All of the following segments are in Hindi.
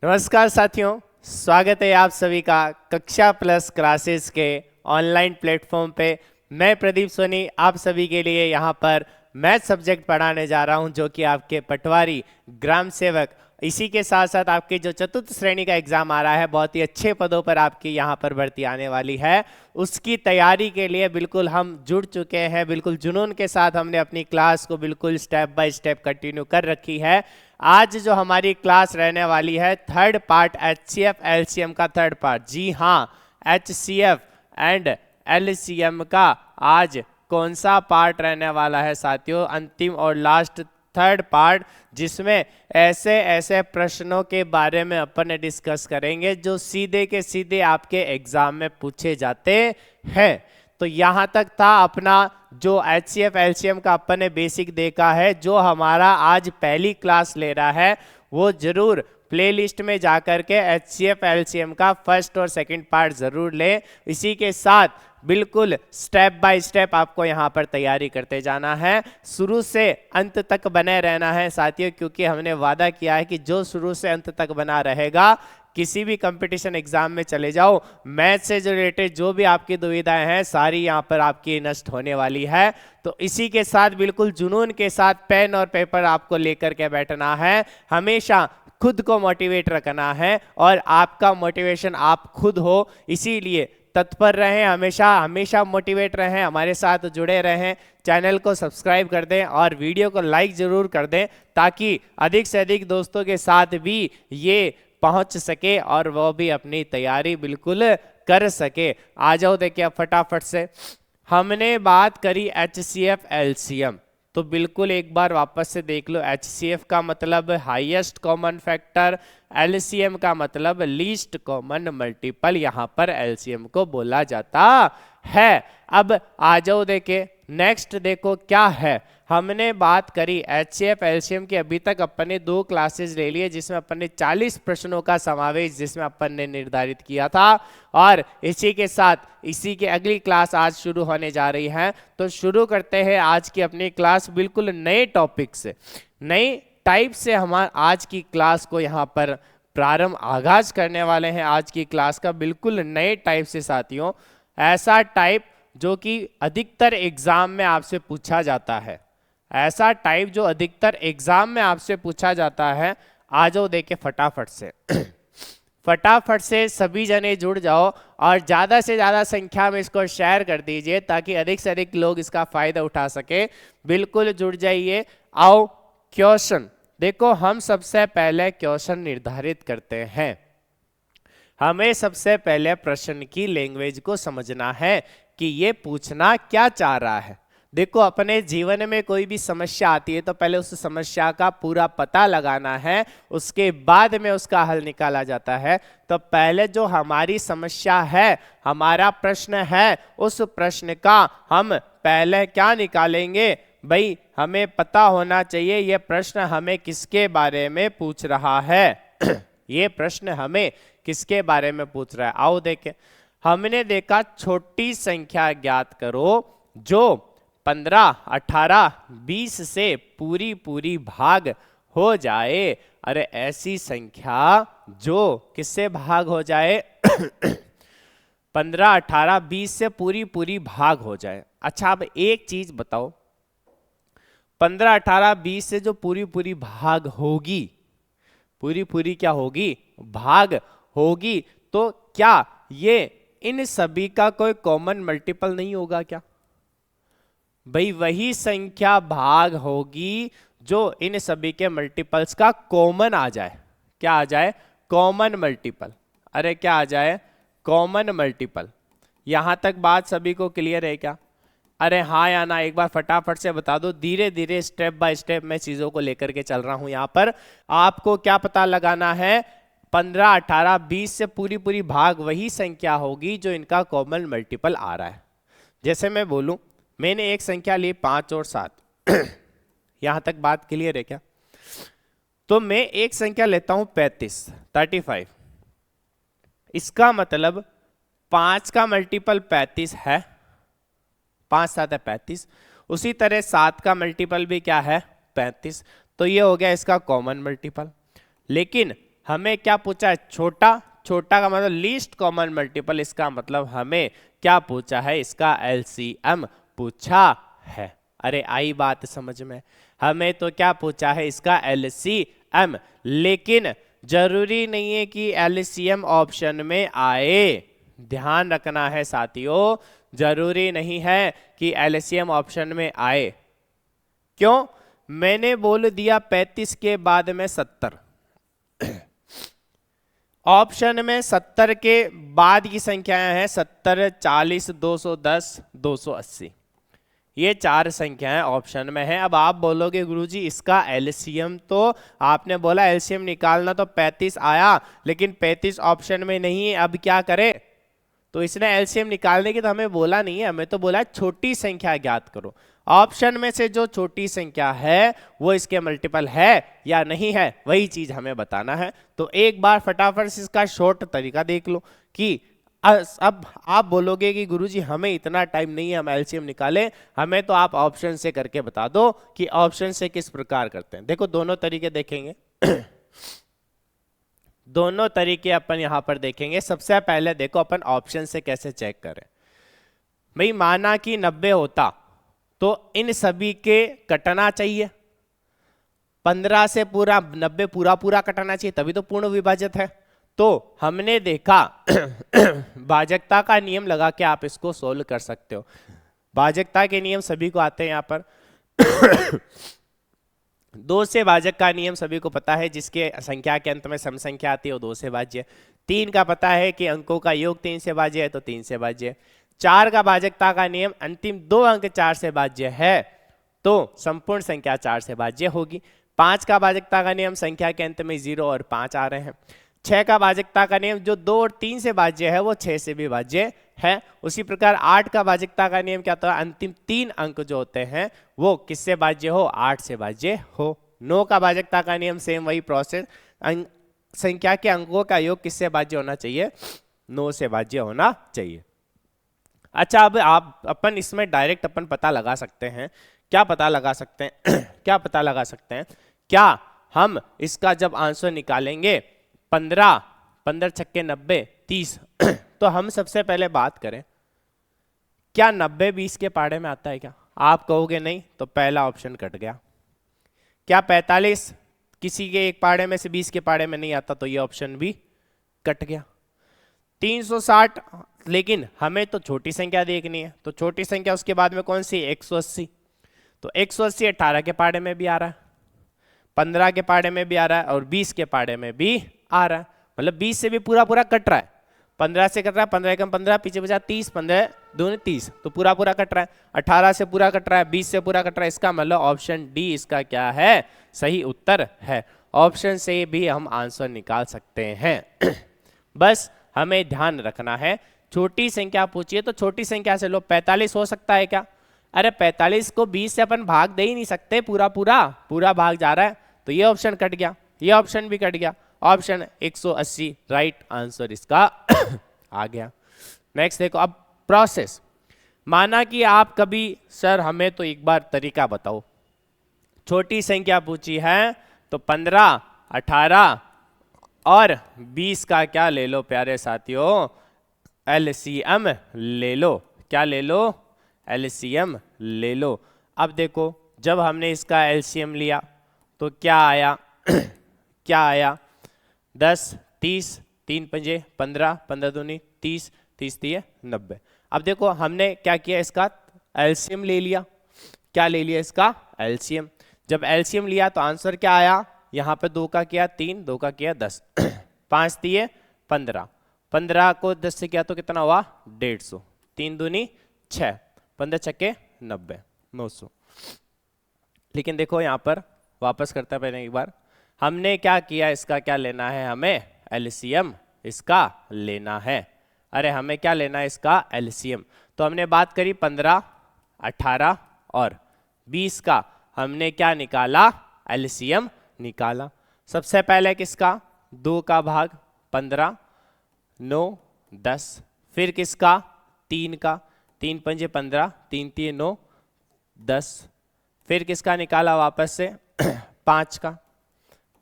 नमस्कार साथियों, स्वागत है आप सभी का कक्षा प्लस क्लासेस के ऑनलाइन प्लेटफॉर्म पे। मैं प्रदीप सोनी आप सभी के लिए यहाँ पर मैथ सब्जेक्ट पढ़ाने जा रहा हूँ, जो कि आपके पटवारी, ग्राम सेवक, इसी के साथ साथ आपके जो चतुर्थ श्रेणी का एग्जाम आ रहा है, बहुत ही अच्छे पदों पर आपकी यहाँ पर भर्ती आने वाली है, उसकी तैयारी के लिए बिल्कुल हम जुड़ चुके हैं। बिल्कुल जुनून के साथ हमने अपनी क्लास को बिल्कुल स्टेप बाय स्टेप कंटिन्यू कर रखी है। आज जो हमारी क्लास रहने वाली है, थर्ड पार्ट HCF LCM का थर्ड पार्ट। जी हाँ, HCF एंड LCM का आज कौन सा पार्ट रहने वाला है साथियों? अंतिम और लास्ट थर्ड पार्ट, जिसमें ऐसे ऐसे प्रश्नों के बारे में अपन डिस्कस करेंगे जो सीधे के सीधे आपके एग्जाम में पूछे जाते हैं। तो यहाँ तक था अपना जो HCF LCM का अपन ने बेसिक देखा है। जो हमारा आज पहली क्लास ले रहा है वो जरूर प्लेलिस्ट में जाकर के HCF LCM का फर्स्ट और सेकंड पार्ट जरूर ले। इसी के साथ बिल्कुल स्टेप बाय स्टेप आपको यहाँ पर तैयारी करते जाना है, शुरू से अंत तक बने रहना है साथियों, क्योंकि हमने वादा किया है कि जो शुरू से अंत तक बना रहेगा, किसी भी कंपटीशन एग्जाम में चले जाओ, मैथ से जो रिलेटेड जो भी आपकी दुविधाएं हैं सारी यहाँ पर आपकी नष्ट होने वाली है। तो इसी के साथ बिल्कुल जुनून के साथ पेन और पेपर आपको लेकर के बैठना है, हमेशा खुद को मोटिवेट रखना है और आपका मोटिवेशन आप खुद हो। इसीलिए तत्पर रहें, हमेशा हमेशा मोटिवेट रहें, हमारे साथ जुड़े रहें, चैनल को सब्सक्राइब कर दें और वीडियो को लाइक जरूर कर दें, ताकि अधिक से अधिक दोस्तों के साथ भी ये पहुंच सके और वो भी अपनी तैयारी बिल्कुल कर सके। आ जाओ देखिए फटाफट से। हमने बात करी HCF LCM, तो बिल्कुल एक बार वापस से देख लो। HCF का मतलब हाईएस्ट कॉमन फैक्टर, LCM का मतलब लीस्ट कॉमन मल्टीपल, यहाँ पर LCM को बोला जाता है। अब आ जाओ देखे नेक्स्ट, देखो क्या है। हमने बात करी HCF LCM की, अभी तक अपन ने 2 क्लासेस ले लिए, जिसमें अपन ने 40 प्रश्नों का समावेश जिसमें अपन ने निर्धारित किया था। और इसी के साथ इसी की अगली क्लास आज शुरू होने जा रही है। तो शुरू करते हैं आज की अपनी क्लास बिल्कुल नए टॉपिक से, नई टाइप से। हम आज की क्लास को यहाँ पर प्रारंभ आगाज करने वाले हैं। आज की क्लास का बिल्कुल नए टाइप से साथियों, ऐसा टाइप जो कि अधिकतर एग्जाम में आपसे पूछा जाता है, ऐसा टाइप जो अधिकतर एग्जाम में आपसे पूछा जाता है। आ जाओ देखे फटाफट से फटाफट से सभी जने जुड़ जाओ और ज़्यादा से ज़्यादा संख्या में इसको शेयर कर दीजिए, ताकि अधिक से अधिक लोग इसका फायदा उठा सके। बिल्कुल जुड़ जाइए। आओ क्वेश्चन देखो, हम सबसे पहले क्वेश्चन निर्धारित करते हैं। हमें सबसे पहले प्रश्न की लैंग्वेज को समझना है कि ये पूछना क्या चाह रहा है। देखो, अपने जीवन में कोई भी समस्या आती है तो पहले उस समस्या का पूरा पता लगाना है, उसके बाद में उसका हल निकाला जाता है। तो पहले जो हमारी समस्या है, हमारा प्रश्न है, उस प्रश्न का हम पहले क्या निकालेंगे भाई? हमें पता होना चाहिए ये प्रश्न हमें किसके बारे में पूछ रहा है ये प्रश्न हमें किसके बारे में पूछ रहा है। आओ देखें। हमने देखा छोटी संख्या ज्ञात करो जो 15, 18, 20 से पूरी पूरी भाग हो जाए। अरे ऐसी संख्या जो किससे भाग हो जाए 15, 18, 20 से पूरी पूरी भाग हो जाए। अच्छा, अब एक चीज बताओ, 15, 18, 20 से जो पूरी पूरी भाग होगी, पूरी पूरी क्या होगी? भाग होगी। तो क्या ये इन सभी का कोई कॉमन मल्टीपल नहीं होगा क्या भाई? वही संख्या भाग होगी जो इन सभी के मल्टीपल्स का कॉमन आ जाए। क्या आ जाए? Common multiple. अरे क्या आ जाए? Common multiple. यहां तक बात सभी को क्लियर है क्या? अरे हाँ या ना एक बार फटाफट से बता दो। धीरे धीरे स्टेप बाय स्टेप मैं चीजों को लेकर के चल रहा हूं। यहां पर आपको क्या पता लगाना है? 15, 18, 20 से पूरी पूरी भाग वही संख्या होगी जो इनका कॉमन मल्टीपल आ रहा है। जैसे मैं बोलूं, मैंने एक संख्या ली 5 और 7 यहां तक बात क्लियर है क्या? तो मैं एक संख्या लेता हूं 35। इसका मतलब 5 का मल्टीपल 35 है, 5 7 है 35। उसी तरह 7 का मल्टीपल भी क्या है? 35। तो ये हो गया इसका कॉमन मल्टीपल। लेकिन हमें क्या पूछा है? छोटा। छोटा का मतलब लीस्ट कॉमन मल्टीपल, इसका मतलब हमें क्या पूछा है? इसका एलसीएम पूछा है। अरे आई बात समझ में? हमें तो क्या पूछा है? इसका एलसीएम। लेकिन जरूरी नहीं है कि एलसीएम ऑप्शन में आए। ध्यान रखना है साथियों, जरूरी नहीं है कि एलसीएम ऑप्शन में आए। क्यों? मैंने बोल दिया 35 के बाद में 70। ऑप्शन में 70 के बाद की संख्याएं हैं 70, 40, 210, 280। ये 4 संख्याएं ऑप्शन में हैं। अब आप बोलोगे गुरुजी इसका एलसीएम, तो आपने बोला एलसीएम निकालना, तो 35 आया, लेकिन 35 ऑप्शन में नहीं है, अब क्या करें? तो इसने एलसीएम निकालने की तो हमें बोला नहीं है, हमें तो बोला है छोटी संख्या ज्ञात करो। ऑप्शन में से जो छोटी संख्या है वो इसके मल्टीपल है या नहीं है, वही चीज हमें बताना है। तो एक बार फटाफट से इसका शॉर्ट तरीका देख लो कि अब आप बोलोगे कि गुरुजी हमें इतना टाइम नहीं है हम एलसीएम निकालें, हमें तो आप ऑप्शन से करके बता दो कि ऑप्शन से किस प्रकार करते हैं। देखो दोनों तरीके देखेंगे। दोनों तरीके अपन यहां पर देखेंगे। सबसे पहले देखो अपन ऑप्शन से कैसे चेक करें। भाई माना कि 90 होता तो इन सभी के कटना चाहिए, 15 से पूरा 90 पूरा पूरा कटना चाहिए, तभी तो पूर्ण विभाजित है। तो हमने देखा भाजकता का नियम लगा के आप इसको सोल्व कर सकते हो। भाजकता के नियम सभी को आते हैं यहाँ पर। 2 से भाजक का नियम सभी को पता है, जिसके संख्या के अंत में सम संख्या आती है वो 2 से भाज्य। 3 का पता है कि अंकों का योग 3 से भाज्य है, तो 3 से भाज्य। 4 का भाजकता का नियम अंतिम 2 अंक 4 से भाज्य है, तो संपूर्ण संख्या 4 से भाज्य होगी। 5 का भाजकता का नियम संख्या के अंत में 0 और 5 आ रहे हैं। 6 का भाजकता का नियम जो 2 और 3 से भाज्य है वो 6 से भी भाज्य है। उसी प्रकार 8 का भाजकता का नियम क्या होता है? अंतिम 3 अंक जो होते हैं वो किससे भाज्य हो? 8 से भाज्य हो। 9 का भाजकता का नियम सेम वही प्रोसेस, संख्या के अंकों का योग किससे भाज्य होना चाहिए? 9 से भाज्य होना चाहिए। अच्छा अब आप अपन इसमें डायरेक्ट अपन पता लगा सकते हैं। क्या पता लगा सकते हैं? क्या पता लगा सकते हैं? क्या हम इसका जब आंसर निकालेंगे 15 15 छक्के 90 30, तो हम सबसे पहले बात करें क्या 90 20 के पाड़े में आता है क्या? आप कहोगे नहीं, तो पहला ऑप्शन कट गया। क्या 45 किसी के एक पाड़े में से 20 के पाड़े में नहीं आता? तो ये ऑप्शन भी कट गया। 360, लेकिन हमें तो छोटी संख्या देखनी है, तो छोटी संख्या उसके बाद में कौन सी? 180। तो 180 18 के पाड़े में भी आ रहा है, 15 के पाड़े में भी आ रहा है और 20 के पाड़े में भी आ रहा है। मतलब 20 से भी पूरा पूरा कट रहा है, 15 से कट रहा है, 15 एकम 15, पीछे बचा 30, 15 दूनी 30, तो पूरा पूरा कट रहा है। 18 से पूरा कट रहा है, 20 से पूरा कट रहा है। इसका मतलब ऑप्शन डी इसका क्या है? सही उत्तर है। ऑप्शन से भी हम आंसर निकाल सकते हैं। बस हमें ध्यान रखना है, छोटी संख्या पूछिए तो छोटी संख्या से लो। 45 हो सकता है क्या? अरे 45 को 20 से अपन भाग दे ही नहीं सकते, पूरा पूरा पूरा भाग जा रहा है, तो ये ऑप्शन कट गया, ये ऑप्शन भी कट गया। ऑप्शन 180 राइट आंसर इसका आ गया। नेक्स्ट देखो अब प्रोसेस। माना कि आप कभी सर हमें तो एक बार तरीका बताओ, छोटी संख्या पूछी है तो 15 18 और 20 का क्या ले लो प्यारे साथियों? एलसीएम ले लो। क्या ले लो? एलसीएम ले लो। अब देखो जब हमने इसका एलसीएम लिया तो क्या आया? क्या आया? 10 30 3 पंजे 15, 15 दूनी 30, 30 दिए 90। अब देखो हमने क्या किया? इसका एलसीएम ले लिया। क्या ले लिया? इसका एलसीएम। जब एलसीएम लिया तो आंसर क्या आया? यहाँ पे 2 का किया 3, 2 का किया 10, 5 दिए 15, 15 को 10 से किया तो कितना हुआ? 150, 3 दूनी 6, 15 छक्के 90, 900। लेकिन देखो यहाँ पर वापस करता पहले एक बार, हमने क्या किया? इसका क्या लेना है? हमें एलसीएम इसका लेना है। अरे हमें क्या लेना है? इसका एलसीएम। तो हमने बात करी 15 18 और 20 का, हमने क्या निकाला? एलसीएम निकाला। सबसे पहले किसका? 2 का भाग 15 9 10, फिर किसका? 3 का, 3 पंजे 15, 3 3 9 10, फिर किसका निकाला वापस से? 5 का,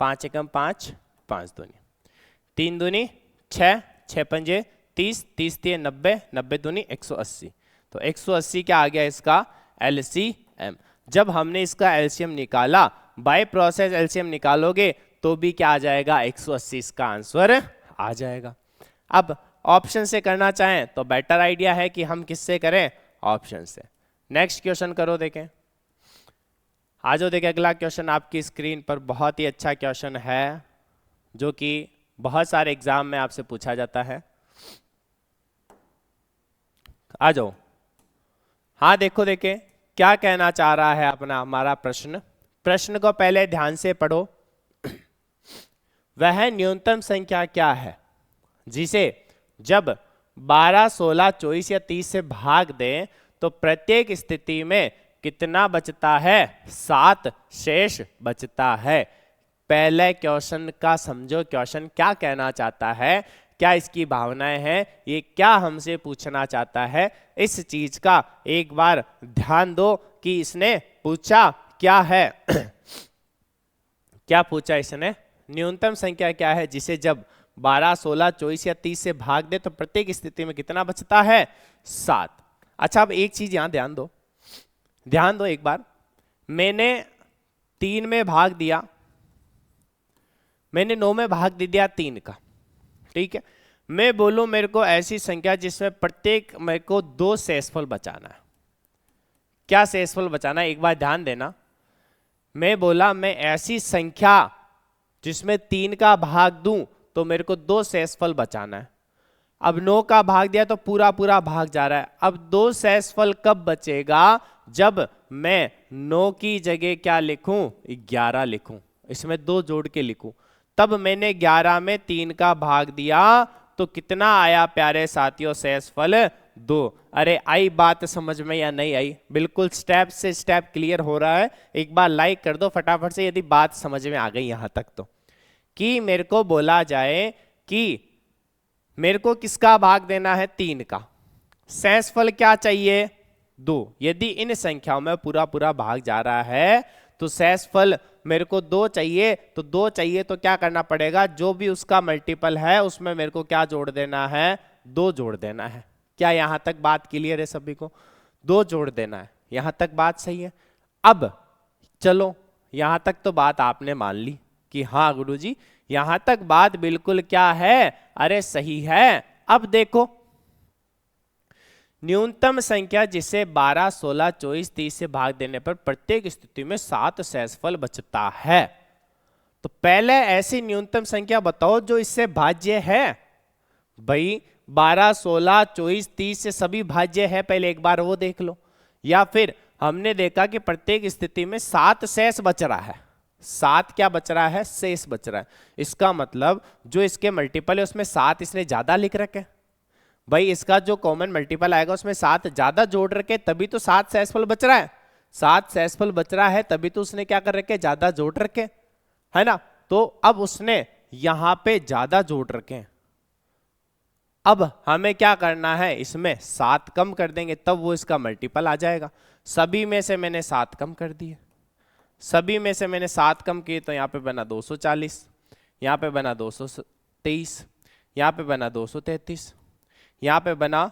5 एकम 5, 5 दूनी 3 दूनी 6, 6 पंजे 30, 30 तिये 90, 90 दूनी 180। तो 180 क्या आ गया इसका LCM। जब हमने इसका LCM निकाला, बाय प्रोसेस LCM निकालोगे तो भी क्या आ जाएगा 180 इसका आंसर आ जाएगा। अब ऑप्शन से करना चाहें तो बेटर आइडिया है कि हम किससे करें, ऑप्शन से। नेक्स्ट क्वेश्चन करो देखें। आ जाओ देखें अगला क्वेश्चन आपकी स्क्रीन पर, बहुत ही अच्छा क्वेश्चन है जो कि बहुत सारे एग्जाम में आपसे पूछा जाता है। आ जाओ। हाँ देखो देखें क्या कहना चाह रहा है अपना हमारा प्रश्न। प्रश्न को पहले ध्यान से पढ़ो। वह न्यूनतम संख्या क्या है जिसे जब 12, 16, 24 या 30 से भाग दें तो प्रत्येक स्थिति में कितना बचता है, 7 शेष बचता है। पहले क्वेश्चन का समझो, क्वेश्चन क्या कहना चाहता है, क्या इसकी भावनाएं हैं, ये क्या हमसे पूछना चाहता है, इस चीज का एक बार ध्यान दो कि इसने पूछा क्या है। क्या पूछा इसने, न्यूनतम संख्या क्या है जिसे जब 12, 16, 24 या 30 से भाग दे तो प्रत्येक स्थिति में कितना बचता है, 7। अच्छा अब एक चीज यहां ध्यान दो, ध्यान दो एक बार। मैंने 3 में भाग दिया, मैंने 9 में भाग दे दिया 3 का, ठीक है। मैं बोलूं मेरे को ऐसी संख्या जिसमें प्रत्येक मेरे को 2 शेषफल बचाना है। क्या शेषफल बचाना है, एक बार ध्यान देना। मैं बोला मैं ऐसी संख्या जिसमें 3 का भाग दूं तो मेरे को 2 शेषफल बचाना है। अब 9 का भाग दिया तो पूरा पूरा भाग जा रहा है। अब 2 शेषफल कब बचेगा, जब मैं 9 की जगह क्या लिखूं, 11 लिखूं, इसमें 2 जोड़ के लिखूं। तब मैंने 11 में 3 का भाग दिया तो कितना आया प्यारे साथियों, शेषफल 2। अरे आई बात समझ में या नहीं आई, बिल्कुल स्टेप से स्टेप क्लियर हो रहा है। एक बार लाइक कर दो फटाफट से यदि बात समझ में आ गई यहां तक तो। कि मेरे को बोला जाए कि मेरे को किसका भाग देना है, 3 का, शेषफल क्या चाहिए, 2। यदि इन संख्याओं में पूरा पूरा भाग जा रहा है तो शेषफल मेरे को 2 चाहिए। तो 2 चाहिए तो क्या करना पड़ेगा, जो भी उसका मल्टीपल है उसमें मेरे को क्या जोड़ देना है, 2 जोड़ देना है। क्या यहां तक बात क्लियर है सभी को, 2 जोड़ देना है, यहां तक बात सही है। अब चलो यहां तक तो बात आपने मान ली कि हाँ गुरुजी यहां तक बात बिल्कुल क्या है, अरे सही है। अब देखो न्यूनतम संख्या जिसे 12, 16, 24, 30 से भाग देने पर प्रत्येक स्थिति में 7 शेषफल बचता है। तो पहले ऐसी न्यूनतम संख्या बताओ जो इससे भाज्य है। भाई 12, 16, 24, 30 से सभी भाज्य है, पहले एक बार वो देख लो। या फिर हमने देखा कि प्रत्येक स्थिति में 7 शेष बच रहा है, 7 क्या बच रहा है, शेष बच रहा है। इसका मतलब जो इसके मल्टीपल है उसमें 7 इसने ज्यादा लिख रखे। भाई इसका जो कॉमन मल्टीपल आएगा उसमें 7 ज्यादा जोड़ रखे, तभी तो 7 शेषफल बच रहा है। 7 शेषफल बच रहा है तभी तो उसने क्या कर रखे, ज्यादा जोड़ रखे, है ना। तो अब उसने यहां पे ज्यादा जोड़ रखे। अब हमें क्या करना है, इसमें 7 कम कर देंगे तब वो इसका मल्टीपल आ जाएगा। सभी में से मैंने 7 कम कर दिए, सभी में से मैंने 7 कम किए तो यहाँ पे बना 240, यहाँ पे बना 223, यहाँ पे बना 233, यहाँ पे बना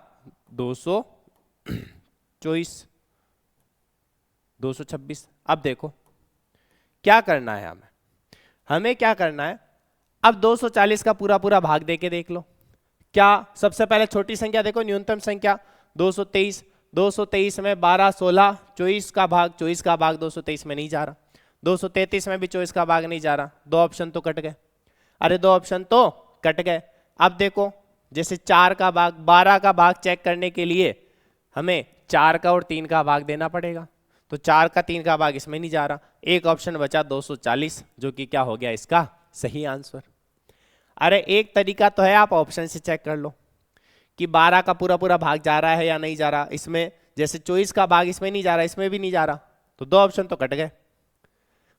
224, 226। अब देखो क्या करना है हमें, हमें क्या करना है। अब 240 का पूरा पूरा भाग देके देख लो। क्या सबसे पहले छोटी संख्या देखो, न्यूनतम संख्या 223, 223 में 12, 16, 24 का भाग, 24 का भाग 223 में नहीं जा रहा, 233 में भी 24 का भाग नहीं जा रहा, 2 ऑप्शन तो कट गए। अरे 2 ऑप्शन तो कट गए। अब देखो जैसे 4 का भाग, 12 का भाग चेक करने के लिए हमें 4 का और 3 का भाग देना पड़ेगा। तो 4 का 3 का भाग इसमें नहीं जा रहा, एक ऑप्शन बचा 240 जो कि क्या हो गया इसका सही आंसर। अरे एक तरीका तो है, आप ऑप्शन से चेक कर लो कि 12 का पूरा पूरा भाग जा रहा है या नहीं जा रहा। इसमें जैसे 24 का भाग इसमें नहीं जा रहा, इसमें भी नहीं जा रहा, तो 2 ऑप्शन तो कट गए।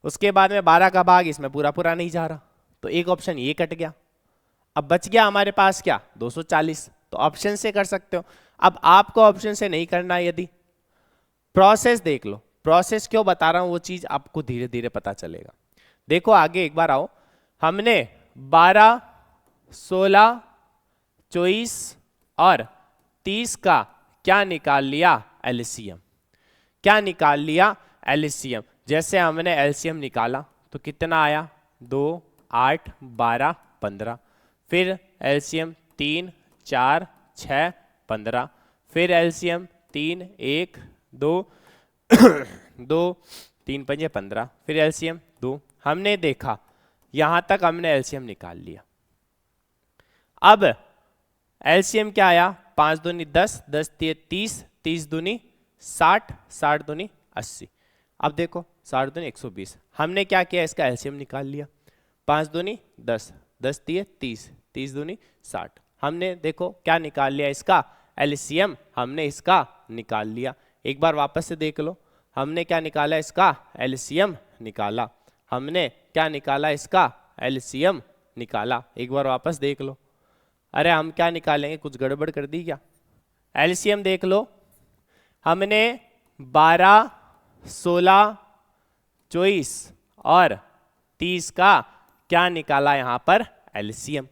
उसके बाद में 12 का भाग इसमें पूरा पूरा नहीं जा रहा, तो एक ऑप्शन ये कट गया। अब बच गया हमारे पास क्या, 240। तो ऑप्शन से कर सकते हो। अब आपको ऑप्शन से नहीं करना, यदि प्रोसेस देख लो। प्रोसेस क्यों बता रहा हूं, वो चीज आपको धीरे धीरे पता चलेगा। देखो आगे एक बार आओ, हमने 12, 16, 24 और 30 का क्या निकाल लिया? एलसीएम। क्या निकाल लिया? एलसीएम। जैसे हमने एलसीएम निकाला तो कितना आया? 2, 8, 12, 15। फिर एलसीएम 3, 4, 6, 15। फिर एलसीएम 3, 1, 2 2, 3 पंजे 15। फिर एलसीएम 2। हमने देखा यहां तक हमने एलसीएम निकाल लिया। अब एलसीएम क्या आया? 5 दूनी 10, 10 तिये 30, 30 दूनी 60, 60 दूनी 80। अब देखो 60 दूनी 120। हमने क्या किया? इसका एलसीएम निकाल लिया। 5 दूनी 10, 10 तिये 30, 30 दूनी 60। हमने देखो क्या निकाल लिया? इसका एलसीएम हमने इसका निकाल लिया। एक बार वापस से देख लो, हमने क्या निकाला? इसका एलसीएम निकाला। हमने क्या निकाला? इसका एलसीएम निकाला। एक बार वापस देख लो। अरे हम क्या निकालेंगे? कुछ गड़बड़ कर दी क्या? एलसीएम देख लो, हमने 12, 16, 24 और 30 का क्या निकाला? यहां पर एलसीएम।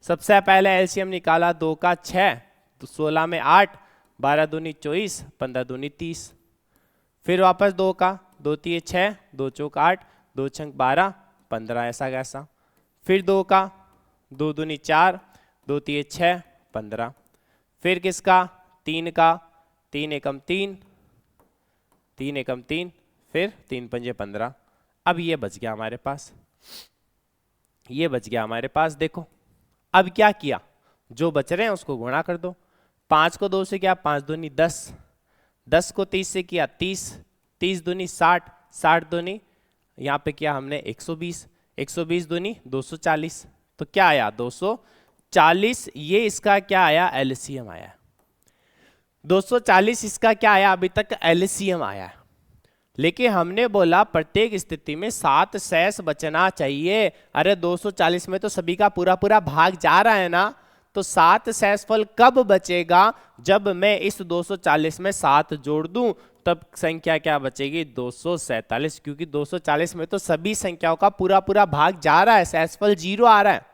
सबसे पहले एलसीएम निकाला 2 का 6, तो 16 में 8, 12 दूनी 24, 15 दूनी 30। फिर वापस 2 का 2 तिये 6, 2 चौक 8, 2 छंक 12, 15। ऐसा कैसा? फिर 2 का 2 दूनी 4, 2 तिये 6, 15। फिर किसका? 3 का 3 एकम 3, 3 एकम 3, फिर 3 पंजे 15। अब ये बच गया हमारे पास, ये बच गया हमारे पास। देखो अब क्या किया? जो बच रहे हैं उसको गुणा कर दो। 5 को 2 से किया, 5 दूनी 10, 10 को 30 से किया 30, 30 दूनी 60, 60 दूनी यहाँ पे किया हमने 120, 120 दूनी 240। तो क्या आया? 240। ये इसका क्या आया? एलसीएम आया। 240 इसका क्या आया? अभी तक एलसीएम आया। लेकिन हमने बोला प्रत्येक स्थिति में 7 शेष बचना चाहिए। अरे 240 में तो सभी का पूरा पूरा भाग जा रहा है ना, तो 7 शेषफल कब बचेगा? जब मैं इस 240 में 7 जोड़ दूं, तब संख्या क्या बचेगी? 247। क्योंकि 240 में तो सभी संख्याओं का पूरा पूरा भाग जा रहा है, शेषफल 0 आ रहा है।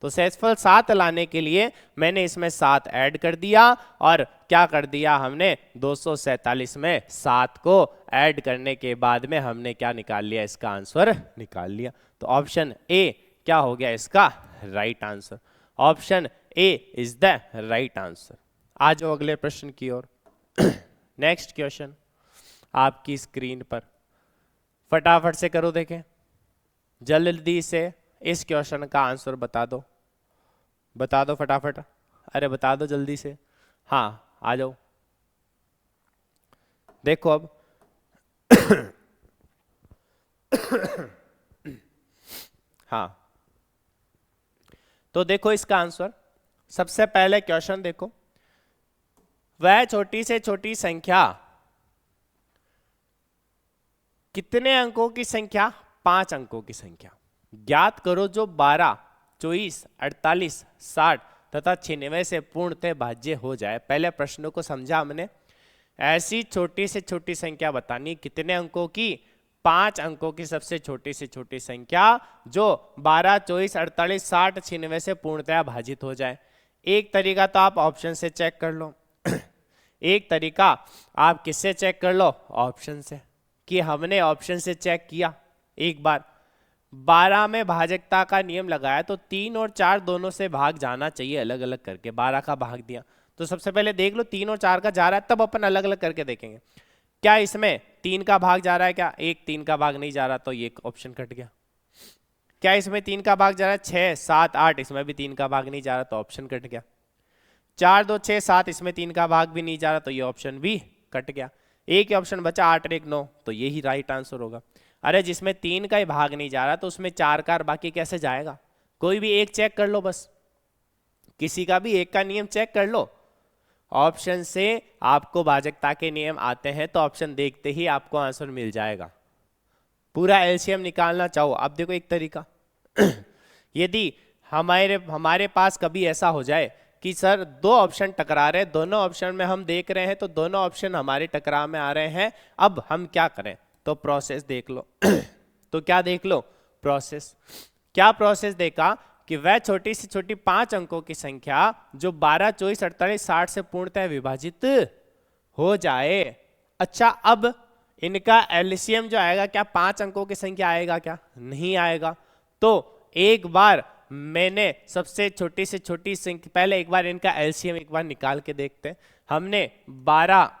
तो शेषफल 7 लाने के लिए मैंने इसमें 7 ऐड कर दिया और क्या कर दिया हमने? 247 में 7 को ऐड करने के बाद में हमने क्या निकाल लिया? इसका आंसर निकाल लिया। तो ऑप्शन ए क्या हो गया इसका right answer? Option A is the right answer. आ जाओ अगले प्रश्न की ओर। नेक्स्ट क्वेश्चन आपकी स्क्रीन पर, फटाफट से करो, देखें जल्दी से इस क्वेश्चन का आंसर बता दो, बता दो फटाफट। अरे बता दो जल्दी से। हाँ आ जाओ। देखो अब हाँ तो देखो इसका आंसर। सबसे पहले क्वेश्चन देखो, वह छोटी से छोटी संख्या कितने अंकों की संख्या? 5 अंकों की संख्या ज्ञात करो जो 12, 24, 48, 60 तथा 96 से पूर्णतः भाज्य हो जाए। पहले प्रश्नों को समझा हमने। ऐसी छोटी से छोटी संख्या बतानी, कितने अंकों की? 5 अंकों की सबसे छोटी से छोटी संख्या जो 12, 24, 48, 60, 96 से पूर्णतः भाजित हो जाए। एक तरीका तो आप ऑप्शन से चेक कर लो। एक तरीका आप किससे चेक कर लो? ऑप्शन से। कि हमने ऑप्शन से चेक किया एक बार, 12 में भाजकता का नियम लगाया तो 3 और 4 दोनों से भाग जाना चाहिए, अलग अलग करके 12 का भाग दिया। तो सबसे पहले देख लो 3 और 4 का जा रहा है, तब अपन अलग अलग करके देखेंगे। क्या इसमें 3 का भाग जा रहा है? क्या एक 3 का भाग नहीं जा रहा, तो ये ऑप्शन कट गया। क्या इसमें 3 का भाग जा रहा है? 6, 7, 8, इसमें भी 3 का भाग नहीं जा रहा, तो ऑप्शन कट गया। 4, 2, 6, 7, इसमें 3 का भाग भी नहीं जा रहा, तो ये ऑप्शन भी कट गया। एक ही ऑप्शन बचा 8 और 1, 9, तो यही राइट आंसर होगा। अरे जिसमें 3 का ही भाग नहीं जा रहा तो उसमें 4 का बाकी कैसे जाएगा? कोई भी एक चेक कर लो, बस किसी का भी एक का नियम चेक कर लो। ऑप्शन से आपको भाजकता के नियम आते हैं तो ऑप्शन देखते ही आपको आंसर मिल जाएगा। पूरा एलसीएम निकालना चाहो, अब देखो एक तरीका। यदि हमारे पास कभी ऐसा हो जाए कि सर 2 ऑप्शन टकरा रहे हैं, दोनों ऑप्शन में हम देख रहे हैं तो दोनों ऑप्शन हमारे टकराव में आ रहे हैं, अब हम क्या करें? तो प्रोसेस देख लो। तो क्या देख लो? प्रोसेस। क्या प्रोसेस देखा कि वह छोटी से छोटी 5 अंकों की संख्या जो 12, 24, 48, 60 से पूर्णतः विभाजित हो जाए। अच्छा, अब इनका एलसीएम जो आएगा, क्या 5 अंकों की संख्या आएगा? क्या नहीं आएगा। तो एक बार मैंने सबसे छोटी से छोटी संख्या, पहले एक बार इनका एलसीएम एक बार निकाल के देखते हैं। हमने 12,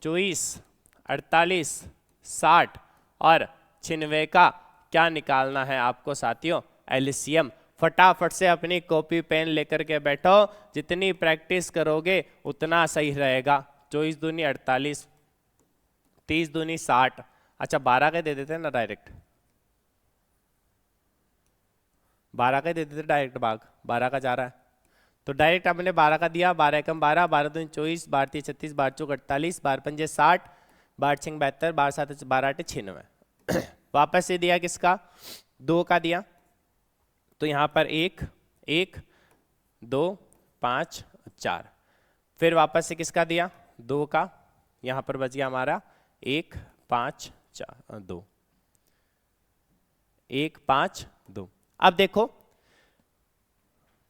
24, 48, 60 और 96 का क्या निकालना है आपको साथियों? एलसीएम। फटाफट से अपनी कॉपी पेन लेकर के बैठो, जितनी प्रैक्टिस करोगे उतना सही रहेगा। 24 दूनी 48, 30 दूनी 60। अच्छा, 12 का दे देते हैं ना डायरेक्ट, 12 का दे देते डायरेक्ट, भाग 12 का जा रहा है तो डायरेक्ट हमने 12 का दिया। 12 एकम 12, 12 दूनी 24, 12 तीन 36, 12 चौक 48, 12 पंजे 60, 12 छंग 72, 12 सात 12 8 96। वापस से दिया किसका? 2 का दिया, तो यहाँ पर 1, 1, 2, 5, 4। फिर वापस से किसका दिया? 2 का, यहाँ पर बच गया हमारा 1, 5, 4, 2, 1, 5, 2। अब देखो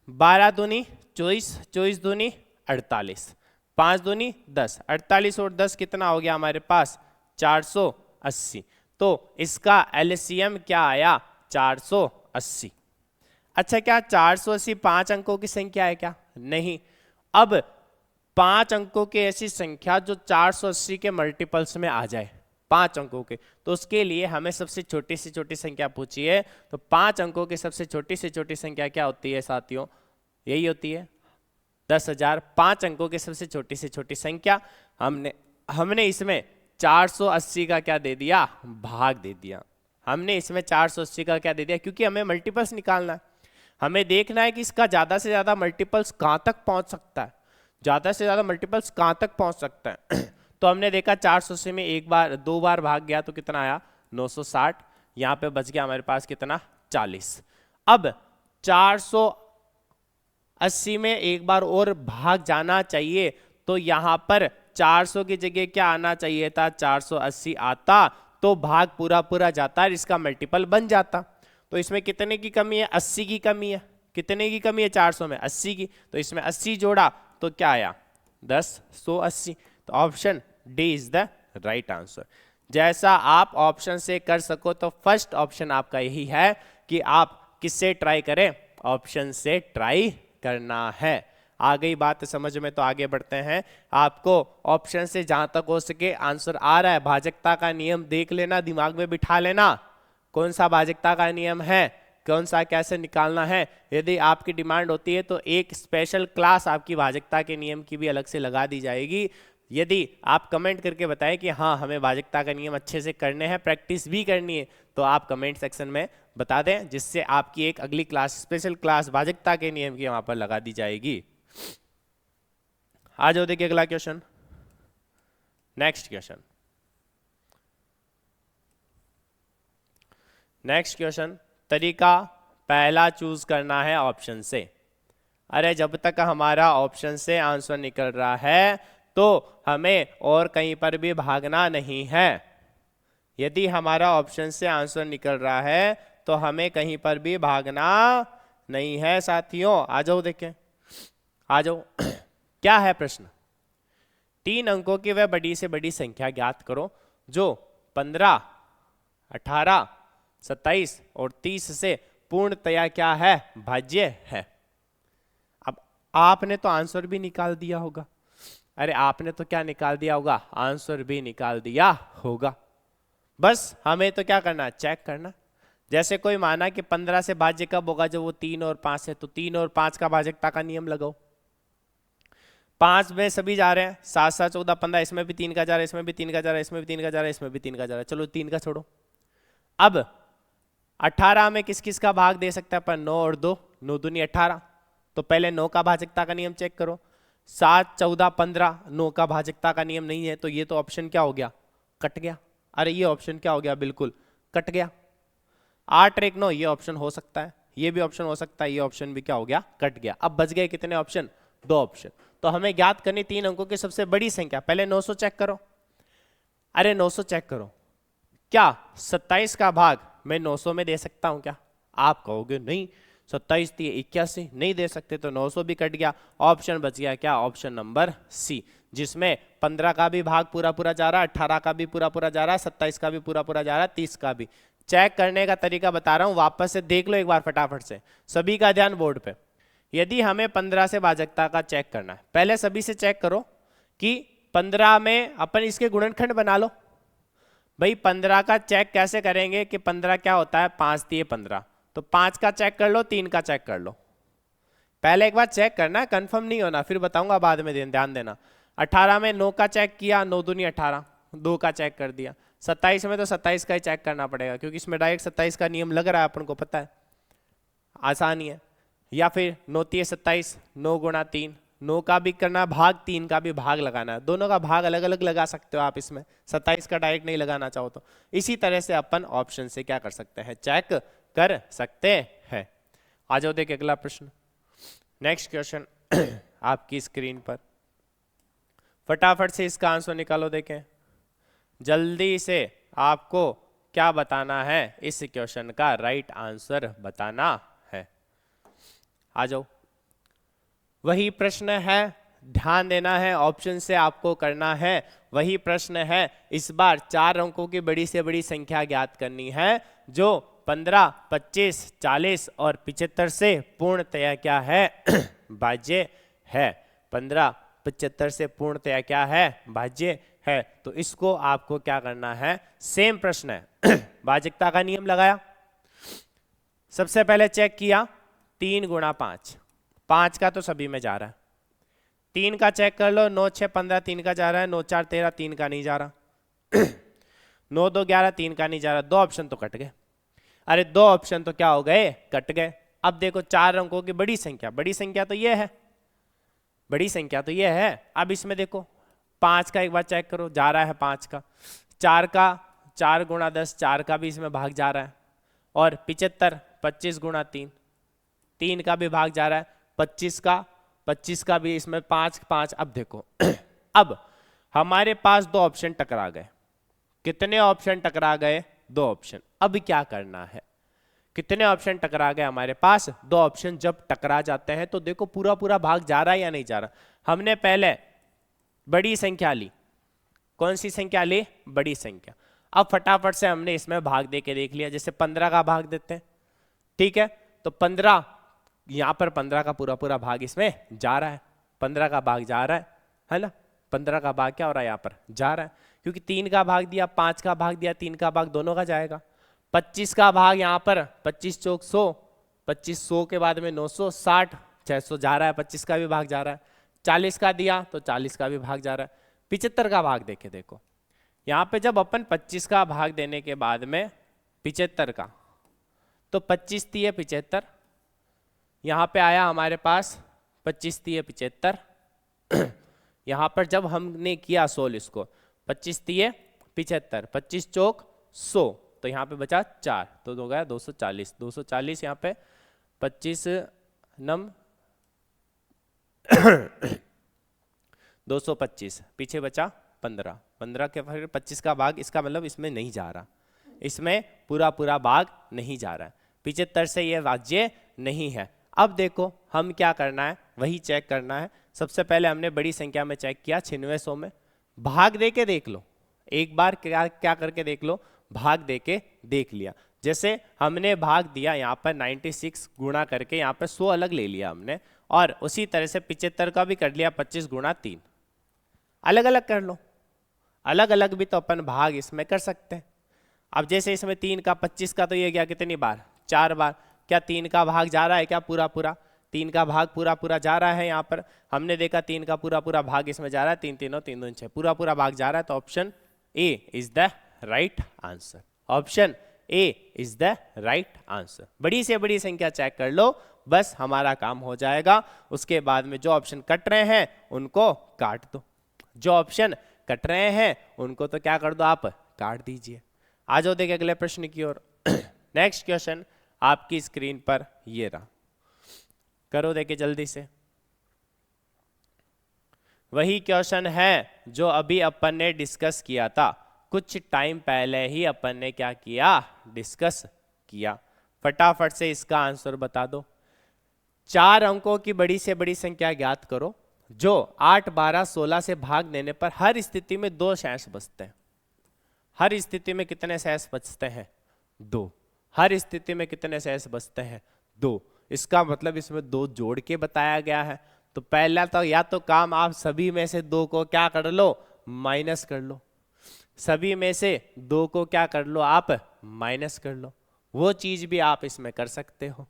12 दूनी 24, 24 दूनी 48, 5 दूनी 10, 48 और 10 कितना हो गया हमारे पास? 480। तो इसका एलसीएम क्या आया? 480। अच्छा, क्या 480 5 अंकों की संख्या है क्या? नहीं। अब 5 अंकों की ऐसी संख्या जो 480 के मल्टीपल्स में आ जाए, 5 अंकों के, तो उसके लिए हमें सबसे छोटी से छोटी संख्या पूछी है। तो 5 अंकों की सबसे छोटी से छोटी संख्या क्या होती है साथियों? यही होती है 10,000। 5 अंकों की सबसे छोटी से छोटी संख्या हमने इसमें 480 का क्या दे दिया? भाग दे दिया। हमने इसमें 480 का क्या दे दिया? क्योंकि हमें मल्टीपल्स निकालना है, हमें देखना है कि इसका ज्यादा से ज्यादा मल्टीपल्स कहां तक पहुंच सकता है, ज्यादा से ज्यादा मल्टीपल्स कहां तक पहुंच सकता है। तो हमने देखा 480 में एक बार 2 बार भाग गया तो कितना आया? 960। यहाँ पे बच गया हमारे पास कितना? 40। अब 480 में एक बार और भाग जाना चाहिए, तो यहाँ पर 400 की जगह क्या आना चाहिए था? 480 आता तो भाग पूरा पूरा जाता और इसका मल्टीपल बन जाता। तो इसमें कितने की कमी है? 80 की कमी है। कितने की कमी है 400 में? 80 की। तो इसमें 80 जोड़ा तो क्या आया? 10,180। तो option D is the right answer. जैसा आप ऑप्शन से कर सको तो फर्स्ट ऑप्शन आपका यही है कि आप किससे ट्राई करें? ऑप्शन से ट्राई करना है। आ गई बात समझ में? तो आगे बढ़ते हैं। आपको ऑप्शन से जहां तक हो सके आंसर आ रहा है, भाजकता का नियम देख लेना, दिमाग में बिठा लेना कौन सा भाजकता का नियम है, कौन सा कैसे निकालना है। यदि आपकी डिमांड होती है तो एक स्पेशल क्लास आपकी भाजकता के नियम की भी अलग से लगा दी जाएगी। यदि आप कमेंट करके बताएं कि हाँ हमें भाजकता का नियम अच्छे से करने हैं, प्रैक्टिस भी करनी है, तो आप कमेंट सेक्शन में बता दें, जिससे आपकी एक अगली क्लास, स्पेशल क्लास भाजकता के नियम की वहां पर लगा दी जाएगी। आ जाओ, देखिए अगला question, next question. Next question, तरीका पहला चूज करना है ऑप्शन से। अरे जब तक हमारा ऑप्शन से आंसर निकल रहा है तो हमें और कहीं पर भी भागना नहीं है। यदि हमारा ऑप्शन से आंसर निकल रहा है तो हमें कहीं पर भी भागना नहीं है साथियों। आ जाओ, देखें, आ जाओ। क्या है प्रश्न? 3 अंकों की वह बड़ी से बड़ी संख्या ज्ञात करो जो 15, 18, 27 और 30 से पूर्णतया क्या है? भाज्य है। अब आपने तो आंसर भी निकाल दिया होगा। अरे आपने तो क्या निकाल दिया होगा? आंसर भी निकाल दिया होगा। बस हमें तो क्या करना है? चेक करना। जैसे कोई माना कि 15 से भाज्य कब होगा? जब वो 3 और 5 है, तो 3 और 5 का भाजकता का नियम लगाओ। 5 में सभी जा रहे हैं, 7, 7, 14, 15, इसमें भी 3 का जा रहा है, इसमें भी 3 का जा रहा है, इसमें भी 3 का जा रहा है, इसमें भी 3 का जा रहा है। चलो 3 का छोड़ो। अब 18 में किस किस का भाग दे सकता है पर? 9 और 2, 9 दूनी 18। तो पहले 9 का भाजकता का नियम चेक करो। 7, 14, 15, 9 का भाजकता का नियम नहीं है, तो ये तो ऑप्शन क्या हो गया? कट गया। अरे ये ऑप्शन क्या हो गया? बिल्कुल कट गया। 8 और 1, 9, ये ऑप्शन हो सकता है, ये भी ऑप्शन हो सकता है, ये ऑप्शन भी क्या हो गया? कट गया। अब बच गए कितने ऑप्शन? 2 ऑप्शन। तो हमें ज्ञात करनी 3 अंकों की सबसे बड़ी संख्या। पहले 900 चेक करो। अरे 900 चेक करो, क्या 27 का भाग मैं 900 में दे सकता हूं क्या? आप कहोगे नहीं 27 दिए 81 नहीं दे सकते, तो 900 भी कट गया। ऑप्शन बच गया क्या? ऑप्शन नंबर सी, जिसमें 15 का भी भाग पूरा पूरा जा रहा है, 18 का भी पूरा पूरा जा रहा है, 27 का भी पूरा पूरा जा रहा है, 30 का भी। चेक करने का तरीका बता रहा हूं, वापस से देख लो एक बार फटाफट से, सभी का ध्यान बोर्ड पे। यदि हमें 15 से भाजकता का चेक करना है, पहले सभी से चेक करो कि 15 में अपन इसके गुणनखंड बना लो। भाई 15 का चेक कैसे करेंगे कि 15 क्या होता है, 5 दिए 15, तो 5 का चेक कर लो, 3 का चेक कर लो। पहले एक बार चेक करना है, कंफर्म नहीं होना, फिर बताऊंगा बाद में, ध्यान देना। 18 में 9 का चेक किया, 9 दूनी 18, 2 का चेक कर दिया। 27 में तो 27 का ही चेक करना पड़ेगा, क्योंकि इसमें डायरेक्ट 27 का नियम लग रहा है, अपन को पता है, आसानी है। या फिर 9 तिये 27, 9 गुणा 3, 9 का भी करना भाग, 3 का भी भाग लगाना है, दोनों का भाग अलग अलग लगा सकते हो आप इसमें, 27 का डायरेक्ट नहीं लगाना चाहो तो। इसी तरह से अपन ऑप्शन से क्या कर सकते हैं, चेक कर सकते हैं। आ जाओ देखिए अगला प्रश्न, नेक्स्ट क्वेश्चन आपकी स्क्रीन पर, फटाफट से इसका आंसर निकालो। देखें जल्दी से, आपको क्या बताना है, इस क्वेश्चन का राइट आंसर बताना है। आ जाओ, वही प्रश्न है, ध्यान देना है, ऑप्शन से आपको करना है वही प्रश्न है। इस बार 4 अंकों की बड़ी से बड़ी संख्या ज्ञात करनी है, जो 15, 25, 40 और 75 से पूर्णतया क्या है, भाज्य है। 15, 75 से पूर्णतया क्या है, भाज्य है। तो इसको आपको क्या करना है, सेम प्रश्न है भाजकता का नियम लगाया, सबसे पहले चेक किया 3 गुणा 5, 5 का तो सभी में जा रहा है, 3 का चेक कर लो, 9 6 15, 3 का जा रहा है, 9 4 13, 3 का नहीं जा रहा 9 2 11, 3 का नहीं जा रहा, 2 ऑप्शन तो कट गए। अरे 2 ऑप्शन तो क्या हो गए, कट गए। अब देखो 4 अंकों की बड़ी संख्या, बड़ी संख्या तो ये है, बड़ी संख्या तो ये है। अब इसमें देखो 5 का एक बार चेक करो, जा रहा है 5 का, 4 का 4 गुणा 10, 4 का भी इसमें भाग जा रहा है, और 75, 25 गुणा 3, 3 का भी भाग जा रहा है, 25 का भी इसमें 5 5। अब देखो अब हमारे पास 2 ऑप्शन टकरा गए। कितने ऑप्शन टकरा गए, 2 ऑप्शन। अब क्या करना है, कितने ऑप्शन टकरा गए हमारे पास, 2 ऑप्शन। जब टकरा जाते हैं तो देखो पूरा पूरा भाग जा रहा है या नहीं जा रहा। हमने पहले बड़ी संख्या ली, कौन सी संख्या ली, बड़ी संख्या। अब फटाफट से हमने इसमें भाग दे के देख लिया, जैसे 15 का भाग देते हैं, ठीक है। तो 15, यहां पर 15 का पूरा पूरा भाग इसमें जा रहा है, 15 का भाग जा रहा है ना, 15 का भाग क्या हो रहा है, यहां पर जा रहा है, क्योंकि 3 का भाग दिया, 5 का भाग दिया, 3 का भाग, दोनों का जाएगा। 25 का भाग यहाँ पर 25 चौक 100, 2500 के बाद में 900, 60, 600 जा रहा है, 25 का भी भाग जा रहा है। 40 का दिया तो 40 का भी भाग जा रहा है। 75 का भाग देखे, देखो यहाँ पे जब अपन 25 का भाग देने के बाद में 75 का, तो 25 दिए 75, यहाँ पे आया हमारे पास 25 दिए 75 यहाँ पर जब हमने किया सोल्व इसको, 25 दिए 75, 25 चौक 100, तो यहाँ पे बचा 4, तो हो गया 240, 240 यहाँ पे 25 नम 225, पीछे बचा 15, 15 के फिर 25 का भाग, इसका मतलब इसमें नहीं जा रहा, इसमें पूरा पूरा भाग नहीं जा रहा है, 75 से ये भाज्य नहीं है। अब देखो हम क्या करना है, वही चेक करना है। सबसे पहले हमने बड़ी संख्या में चेक किया 9600 में, भाग दे के देख लो एक बार, क्या क्या करके देख लो, भाग दे के देख लिया। जैसे हमने भाग दिया यहाँ पर 96 गुणा करके, यहाँ पर 100 अलग ले लिया हमने, और उसी तरह से 75 का भी कर लिया 25 गुणा 3, अलग अलग कर लो, अलग अलग भी तो अपन भाग इसमें कर सकते हैं। अब जैसे इसमें 3 का 25 का तो ये गया कितनी बार, 4 बार, क्या 3 का भाग जा रहा है क्या पूरा पूरा, 3 का भाग पूरा पूरा जा रहा है। यहाँ पर हमने देखा 3 का पूरा पूरा भाग इसमें जा रहा है, 3 3 3 2 6 पूरा पूरा भाग जा रहा है, तो option A is the right answer, option A is the right answer. बड़ी से बड़ी संख्या चेक कर लो, बस हमारा काम हो जाएगा। उसके बाद में जो ऑप्शन कट रहे हैं उनको काट दो, जो ऑप्शन कट रहे हैं उनको तो क्या कर दो, आप काट दीजिए। आ जाओ देखिए अगले प्रश्न की ओर। नेक्स्ट क्वेश्चन आपकी स्क्रीन पर ये रहा, करो देखिए जल्दी से। वही क्वेश्चन है जो अभी अपन ने डिस्कस किया था, कुछ टाइम पहले ही अपन ने क्या किया, डिस्कस किया। फटाफट से इसका आंसर बता दो। 4 अंकों की बड़ी से बड़ी संख्या ज्ञात करो जो 8, 12, 16 से भाग देने पर हर स्थिति में 2 शेष बचते हैं। हर स्थिति में कितने शेष बचते हैं? 2। हर स्थिति में कितने शेष बचते हैं? 2। इसका मतलब इसमें 2 जोड़ के बताया गया है। तो पहला तो या तो काम आप सभी में से 2 को क्या कर लो? माइनस कर लो। सभी में से 2 को क्या कर लो? आप माइनस कर लो। वो चीज भी आप इसमें कर सकते हो।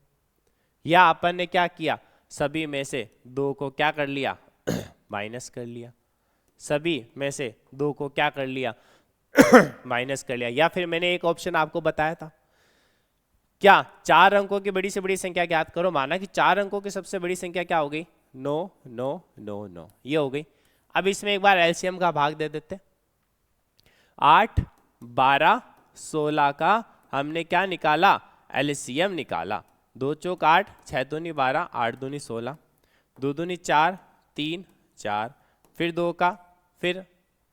या अपन ने क्या किया? सभी में से 2 को क्या कर लिया? माइनस कर लिया। सभी में से 2 को क्या कर लिया? माइनस कर लिया। या फिर मैंने एक ऑप्शन आपको बताया था क्या? 4 अंकों की बड़ी से बड़ी संख्या ज्ञात करो। माना कि 4 अंकों की सबसे बड़ी संख्या क्या हो गई? 9, 9, 9, 9 ये हो गई। अब इसमें एक बार एलसीएम का भाग दे देते। 8, 12, 16 का हमने क्या निकाला? एलसीएम निकाला। 2 चौक 8, 6 दूनी 12, 8 दूनी 16, 2 दूनी 4, 3, 4, फिर 2 का, फिर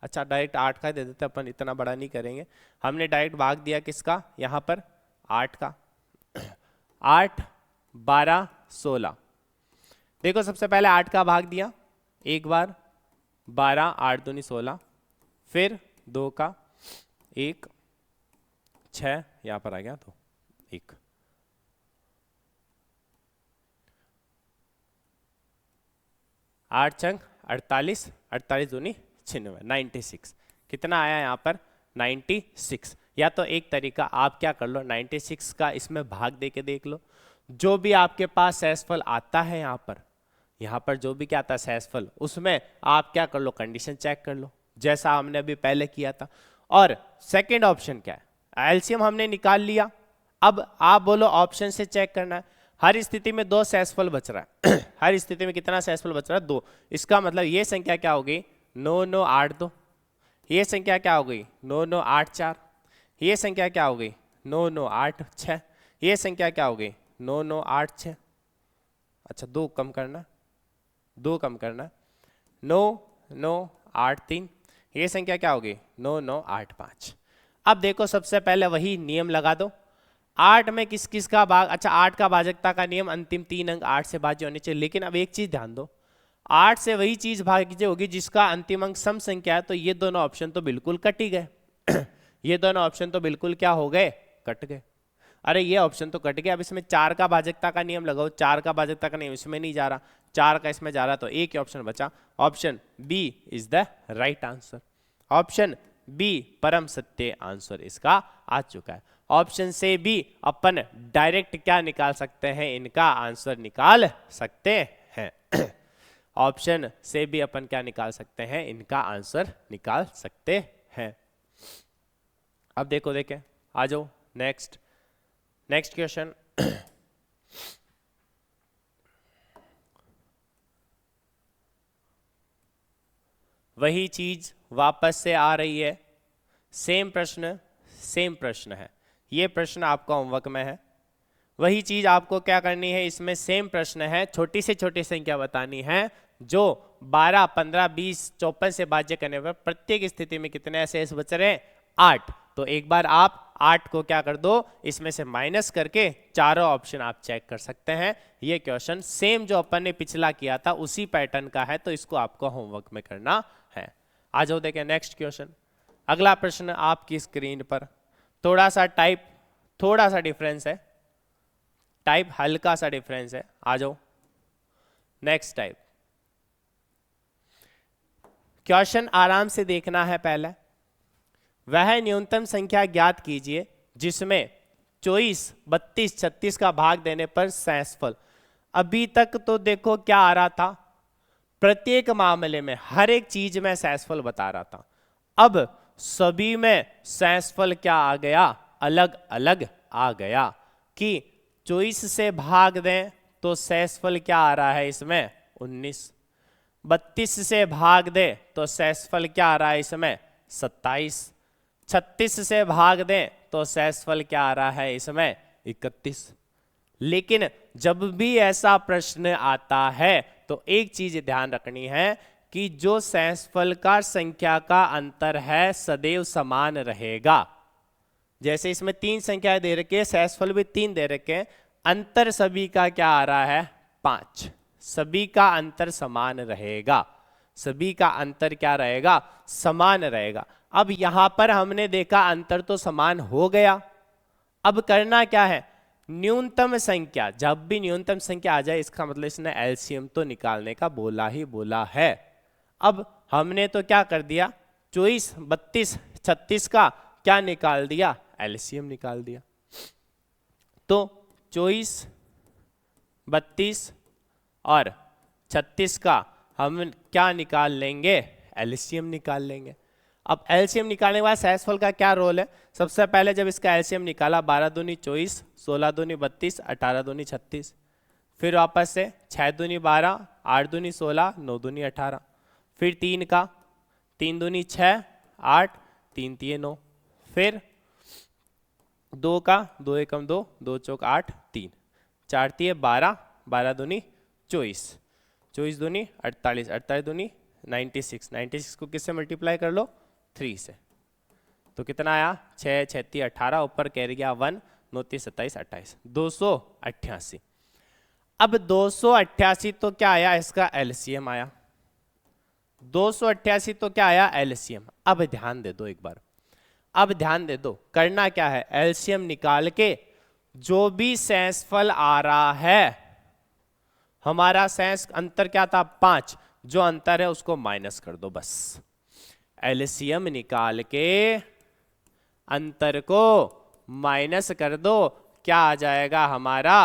अच्छा डायरेक्ट 8 का दे देते अपन, इतना बड़ा नहीं करेंगे। हमने डायरेक्ट भाग दिया किसका? यहाँ पर 8 का। 8, 12, 16। देखो सबसे पहले 8 का भाग दिया एक बार, 12, 8 दूनी 16, फिर 2 का 1, 6 यहाँ पर आ गया तो 1, 8 छंग 48, 48 दूनी 96, 96। कितना आया यहाँ पर? 96। या तो एक तरीका आप क्या कर लो, 96 का इसमें भाग दे के देख लो। जो भी आपके पास शेषफल आता है यहाँ पर जो भी क्या आता है शेषफल, उसमें आप क्या कर लो? कंडीशन चेक कर लो, जैसा हमने अभी पहले किया था। और सेकंड ऑप्शन क्या है? एलसीएम हमने निकाल लिया। अब आप बोलो ऑप्शन से चेक करना है। हर स्थिति में 2 शेषफल बच रहा है। हर स्थिति में कितना शेषफल बच रहा है? 2। इसका मतलब ये संख्या क्या हो गई? 9, 9, 8, 2। ये संख्या क्या हो गई? 9, 9, 8, 4। ये संख्या क्या हो गई? 9, 9, 8, 6। ये संख्या क्या हो गई? 9, 9, 8, 6। अच्छा 2 कम करना, 2 कम करना, 9, 9, 8, 3। ये संख्या क्या हो गई? 9, 9, 8, 5। अब देखो सबसे पहले वही नियम लगा दो। 8 में किस किस का भाग? अच्छा 8 का भाजकता का नियम, अंतिम 3 अंक 8 से भाज्य होने चाहिए। लेकिन अब एक चीज ध्यान दो, 8 से वही चीज भाज्य होगी जिसका अंतिम अंक सम संख्या है। तो ये दोनों ऑप्शन तो बिल्कुल कट ही गए। ये दोनों ऑप्शन तो बिल्कुल क्या हो गए? कट गए। अरे ये ऑप्शन तो कट गया। अब इसमें 4 का भाजकता का नियम लगाओ। 4 का भाजकता का नियम इसमें नहीं जा रहा, 4 का इसमें जा रहा, तो एक ही ऑप्शन बचा। Option B is the right answer. Option B परम सत्य आंसर इसका आ चुका है। ऑप्शन से भी अपन डायरेक्ट क्या निकाल सकते हैं? इनका आंसर निकाल सकते हैं। ऑप्शन से भी अपन क्या निकाल सकते हैं? इनका आंसर निकाल सकते हैं। अब देखो देखें, आ जाओ नेक्स्ट क्वेश्चन। वही चीज वापस से आ रही है, सेम प्रश्न है। ये प्रश्न आपका होमवर्क में है। वही चीज आपको क्या करनी है, इसमें सेम प्रश्न है, छोटी से छोटी संख्या बतानी है जो 12, 15, 20, 54 से भाज्य करने पर प्रत्येक स्थिति में कितने शेष बच रहे हैं? 8। तो एक बार आप 8 को क्या कर दो, इसमें से माइनस करके चारों ऑप्शन आप चेक कर सकते हैं। ये क्वेश्चन सेम जो अपन ने पिछला किया था उसी पैटर्न का है, तो इसको आपको होमवर्क में करना है। आ जाओ देखें नेक्स्ट क्वेश्चन। अगला प्रश्न आपकी स्क्रीन पर, थोड़ा सा डिफरेंस है, टाइप हल्का सा डिफरेंस है। आ जाओ नेक्स्ट टाइप। क्वेश्चन आराम से देखना है। पहले वह न्यूनतम संख्या ज्ञात कीजिए जिसमें 24, 32, 36 का भाग देने पर शेषफल। अभी तक तो देखो क्या आ रहा था, प्रत्येक मामले में हर एक चीज में शेषफल बता रहा था। अब सभी में शेषफल क्या आ गया? अलग अलग आ गया कि 24 से भाग दें तो शेषफल क्या आ रहा है इसमें? 19। 32 से भाग दे तो शेषफल क्या आ रहा है इसमें? 27। 36 से भाग दें तो शेषफल क्या आ रहा है इसमें? 31। लेकिन जब भी ऐसा प्रश्न आता है तो एक चीज ध्यान रखनी है कि जो शेषफल का संख्या का अंतर है सदैव समान रहेगा। जैसे इसमें 3 संख्याएं दे रखी है, शेषफल भी 3 दे रखे हैं, अंतर सभी का क्या आ रहा है 5, सभी का अंतर समान रहेगा, सभी का अंतर क्या रहेगा समान रहेगा। अब यहां पर हमने देखा अंतर तो समान हो गया, अब करना क्या है न्यूनतम संख्या, जब भी न्यूनतम संख्या आ जाए इसका मतलब इसने एलसीएम तो निकालने का बोला ही बोला है। अब हमने तो क्या कर दिया 24, 32, 36 का क्या निकाल दिया एलसीएम निकाल दिया। तो 24, 32 और 36 का हम क्या निकाल लेंगे एलसीएम निकाल लेंगे। अब एलसीएम निकालने के बाद शेषफल का क्या रोल है, सबसे पहले जब इसका एलसीएम निकाला 12 दूनी 24, 16 दूनी 32, 18 दूनी 36, फिर वापस से 6 दूनी 12, 8 दूनी 16, 9 दूनी 18, फिर 3 का 3 दूनी 6, 8, 3 तिये 9, फिर 2 का 2 एकम 2, 2 चौक 8, 3, 4 तिये 12, 12 दूनी 24, 24 दूनी 48, 48 दूनी 96, 96 को किससे मल्टीप्लाई कर लो 3 से, तो कितना आया 6, 36, 18, ऊपर कैरी गया 1, 9, 27, 28, 288। अब 288 तो क्या आया इसका एलसीएम आया, 288 तो क्या आया एलसीएम। अब ध्यान दे दो एक बार, अब ध्यान दे दो करना क्या है एलसीएम निकाल के जो भी शेषफल आ रहा है, हमारा शेष अंतर क्या था 5, जो अंतर है उसको माइनस कर दो बस, एलसीएम निकाल के अंतर को माइनस कर दो, क्या आ जाएगा हमारा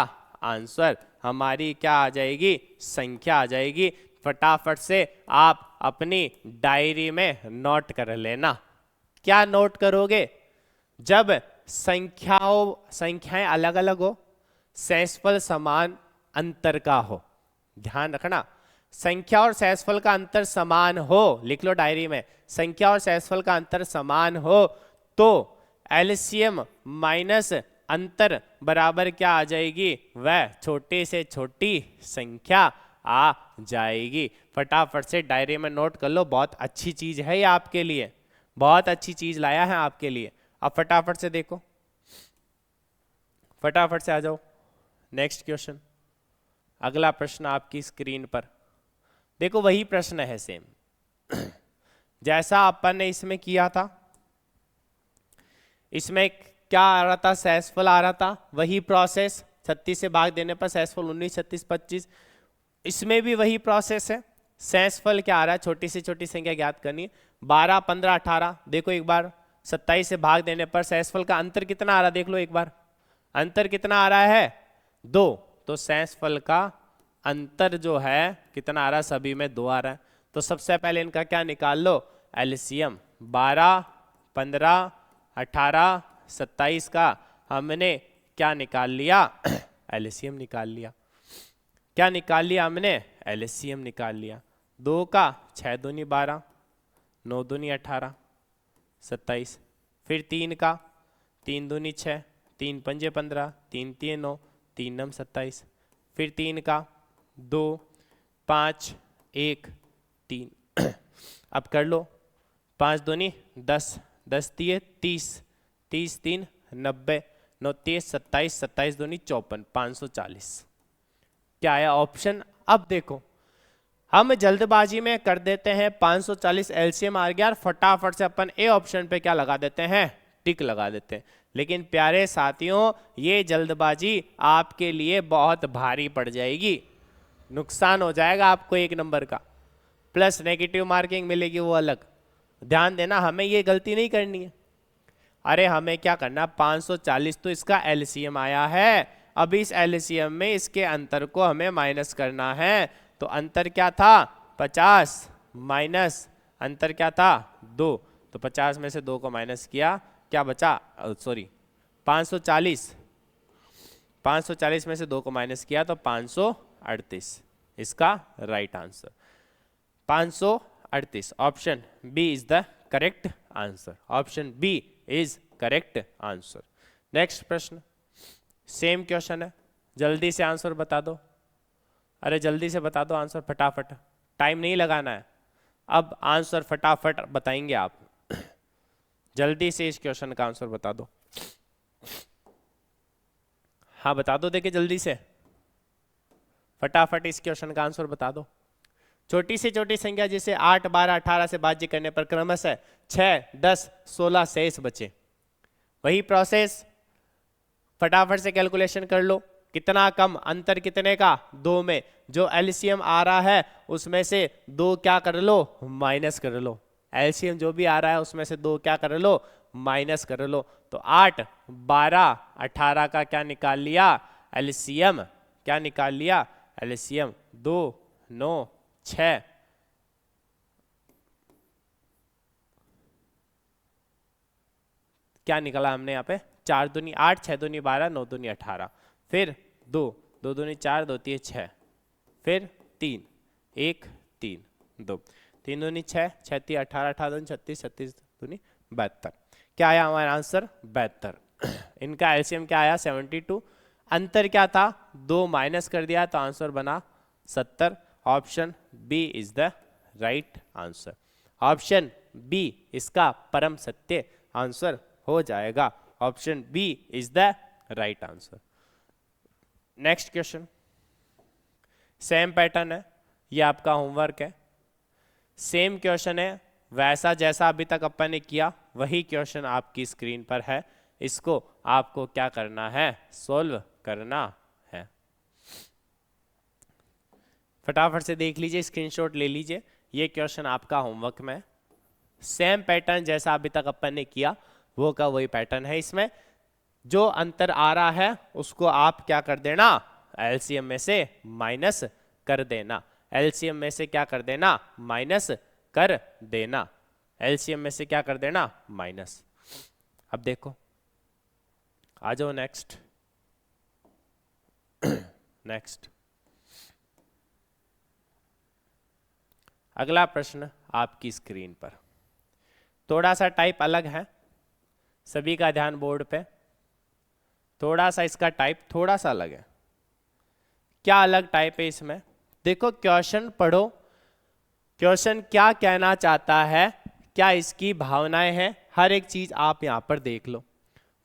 आंसर, हमारी क्या आ जाएगी संख्या आ जाएगी। फटाफट से आप अपनी डायरी में नोट कर लेना। क्या नोट करोगे, जब संख्याएं अलग अलग हो, शेषफल समान अंतर का हो, ध्यान रखना संख्या और शेषफल का अंतर समान हो, लिख लो डायरी में, संख्या और शेषफल का अंतर समान हो तो एलसीएम माइनस अंतर बराबर क्या आ जाएगी, वह छोटे से छोटी संख्या आ जाएगी। फटाफट से डायरी में नोट कर लो, बहुत अच्छी चीज है ये आपके लिए, बहुत अच्छी चीज लाया है आपके लिए। अब फटाफट से देखो, फटाफट से आ जाओ नेक्स्ट क्वेश्चन, अगला प्रश्न आपकी स्क्रीन पर देखो, वही प्रश्न है सेम जैसा अपन ने इसमें किया था। इसमें क्या आ रहा था शेषफल आ रहा था, वही प्रोसेस, 36 से भाग देने पर शेषफल 19, 36, 25, इसमें भी वही प्रोसेस है। शेषफल क्या आ रहा है, छोटी से छोटी संख्या ज्ञात करनी है, 12, 15, 18, देखो एक बार 27 से भाग देने पर शेषफल का अंतर कितना आ रहा है, देख लो एक बार अंतर कितना आ रहा है 2, तो शेषफल का अंतर जो है कितना आ रहा है, सभी में 2 आ रहा है। तो सबसे पहले इनका क्या निकाल लो एलसीएम, 12, 15, 18, 27 का हमने क्या निकाल लिया एलसीएम निकाल लिया, क्या निकाल लिया हमने एलसीएम निकाल लिया। 2 का 6 दूनी 12, 9 दूनी 18, 27, फिर 3 का 3 दूनी 6, 3 पंजे 15, 3 तिये 9, 3 नम 27, फिर 3 का 2, 5, 1, 3 अब कर लो 5 दूनी 10, 10 तिये 30, 30 3 90, 9 तिये 27, 27 दूनी 54, 540 क्या आया ऑप्शन। अब देखो हम जल्दबाजी में कर देते हैं 540 एलसीएम आ गया, फटाफट से अपन ए ऑप्शन पे क्या लगा देते हैं टिक लगा देते हैं। लेकिन प्यारे साथियों ये जल्दबाजी आपके लिए बहुत भारी पड़ जाएगी, नुकसान हो जाएगा आपको 1 नंबर का, प्लस नेगेटिव मार्किंग मिलेगी वो अलग। ध्यान देना हमें ये गलती नहीं करनी है। अरे हमें क्या करना 540 तो इसका एलसीएम आया है, अब इस एलसीएम में इसके अंतर को हमें माइनस करना है। तो अंतर क्या था 50 माइनस अंतर क्या था 2, तो 50 में से 2 को माइनस किया क्या बचा, सॉरी 540, 540 में से 2 को माइनस किया तो 538 इसका right answer, 538 option B is the correct answer, option B is correct answer. Next प्रश्न सेम क्वेश्चन है, जल्दी से आंसर बता दो, अरे जल्दी से बता दो आंसर फटाफट, टाइम नहीं लगाना है, अब आंसर फटाफट बताएंगे आप, जल्दी से इस क्वेश्चन का आंसर बता दो। हाँ बता दो, देखिए जल्दी से फटाफट इस क्वेश्चन का आंसर बता दो। छोटी से छोटी संख्या जिसे 8, 12, 18 से भाज्य करने पर क्रमशः 6, 10, 16 शेष बचे। वही प्रोसेस, फटाफट से कैलकुलेशन कर लो। कितना कम अंतर कितने का? 2 में। जो एलसीएम आ रहा है उसमें से 2 क्या कर लो? माइनस कर लो। एलसीएम जो भी आ रहा है उसमें से 2 क्या कर लो? माइनस कर लो। तो 8, 12, 18 का क्या निकाल लिया? एलसीएम। क्या निकाल लिया? एलसीएम। 2, 9, 6। क्या निकला हमने यहाँ पे? 4 दूनी 8, 6 दूनी 12, 9 दूनी 18, फिर 2, 2 दूनी 4, 2 तीन 6, फिर 3, 1, 3, 2, 3 दूनी 6, 6 तीन 18, 18 दूनी 36, 36 दूनी 72। क्या आया हमारा आंसर? 72। इनका एलसीएम क्या आया? 72। अंतर क्या था? 2 माइनस कर दिया तो आंसर बना 70। Option B is the right answer. Option B इसका परम सत्य आंसर हो जाएगा। Option B is the right answer. Next question, same pattern है, ये आपका होमवर्क है। सेम क्वेश्चन है, वैसा जैसा अभी तक अपन ने किया वही क्वेश्चन आपकी स्क्रीन पर है। इसको आपको क्या करना है? सॉल्व करना है। फटाफट से देख लीजिए, स्क्रीनशॉट ले लीजिए। ये क्वेश्चन आपका होमवर्क में। सेम पैटर्न जैसा अभी तक अपन ने किया वो का वही पैटर्न है। इसमें जो अंतर आ रहा है उसको आप क्या कर देना? एलसीएम में से माइनस कर देना। एलसीएम में से क्या कर देना? माइनस कर देना। एलसीएम में से क्या कर देना? माइनस। अब देखो, आ जाओ नेक्स्ट। नेक्स्ट अगला प्रश्न आपकी स्क्रीन पर। थोड़ा सा टाइप अलग है, सभी का ध्यान बोर्ड पे। थोड़ा सा इसका टाइप थोड़ा सा अलग है। क्या अलग टाइप है इसमें? देखो क्वेश्चन पढ़ो, क्वेश्चन क्या कहना चाहता है, क्या इसकी भावनाएं हैं, हर एक चीज आप यहां पर देख लो।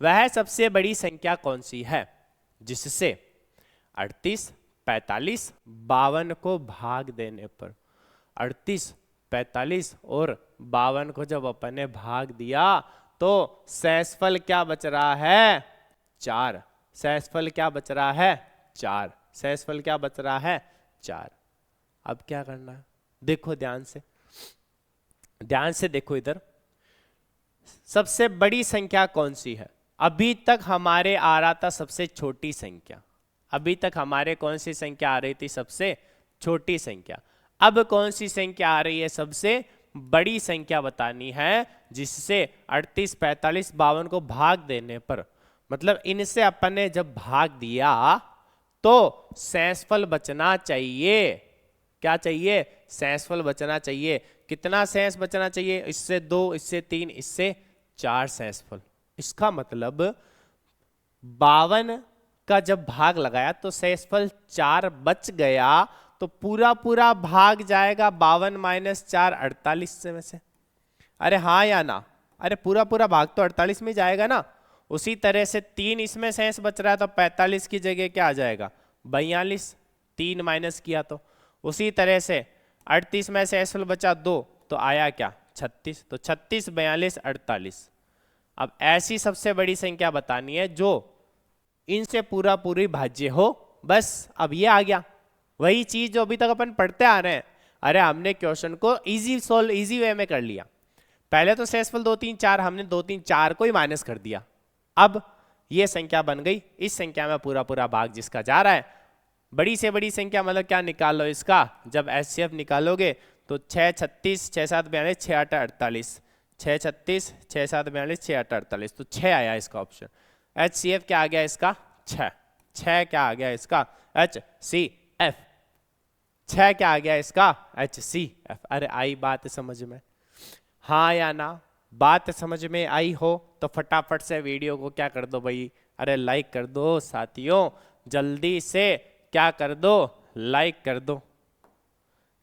वह सबसे बड़ी संख्या कौन सी है जिससे 38, 45, 52 को भाग देने पर 38, 45 और 52 को जब अपन ने भाग दिया तो शेषफल क्या बच रहा है? 4। शेषफल क्या बच रहा है? 4। शेषफल क्या बच रहा है? 4। अब क्या करना है? देखो ध्यान से, ध्यान से देखो इधर। सबसे बड़ी संख्या कौन सी है? अभी तक हमारे आ रहा था सबसे छोटी संख्या। अभी तक हमारे कौन सी संख्या आ रही थी? सबसे छोटी संख्या। अब कौन सी संख्या आ रही है? सबसे बड़ी संख्या बतानी है जिससे 38, 45, 52 को भाग देने पर, मतलब इनसे अपन ने जब भाग दिया तो शेषफल बचना चाहिए। क्या चाहिए? शेषफल बचना चाहिए। कितना शेष बचना चाहिए? इससे 2, इससे 3, इससे 4 शेषफल। इसका मतलब 52 का जब भाग लगाया तो शेषफल 4 बच गया, तो पूरा पूरा भाग जाएगा 52 माइनस 4, 48 में से। अरे हाँ या ना? अरे पूरा पूरा भाग तो 48 में जाएगा ना। उसी तरह से 3 इसमें शेष बच रहा है तो 45 की जगह क्या आ जाएगा? 42। 3 माइनस किया तो उसी तरह से 38 में शेषफल बचा 2 तो आया क्या? 36। तो 36, 42, 48। अब ऐसी सबसे बड़ी संख्या बतानी है जो इनसे पूरा पूरी भाज्य हो। बस अब ये आ गया वही चीज जो अभी तक अपन पढ़ते आ रहे हैं। अरे हमने क्वेश्चन को इजी वे में कर लिया। पहले तो शेषफल 2, 3, 4, हमने 2, 3, 4 को ही माइनस कर दिया। अब ये संख्या बन गई। इस संख्या में पूरा पूरा भाग जिसका जा रहा है, बड़ी से बड़ी संख्या मतलब क्या निकाल लो इसका? जब एचसीएफ निकालोगे तो 6, 36, 6, 7, 42, 6, 8, 48, 6, 36, 6, 7, 42, 6, 8, 48, तो 6 आया इसका ऑप्शन। एचसीएफ क्या आ गया इसका? 6। 6 क्या आ गया इसका? HCF। 6 क्या आ गया इसका? HCF। अरे आई बात समझ में? हाँ या ना? बात समझ में आई हो तो फटाफट से वीडियो को क्या कर दो भाई? अरे लाइक कर दो साथियों, जल्दी से क्या कर दो? लाइक कर दो।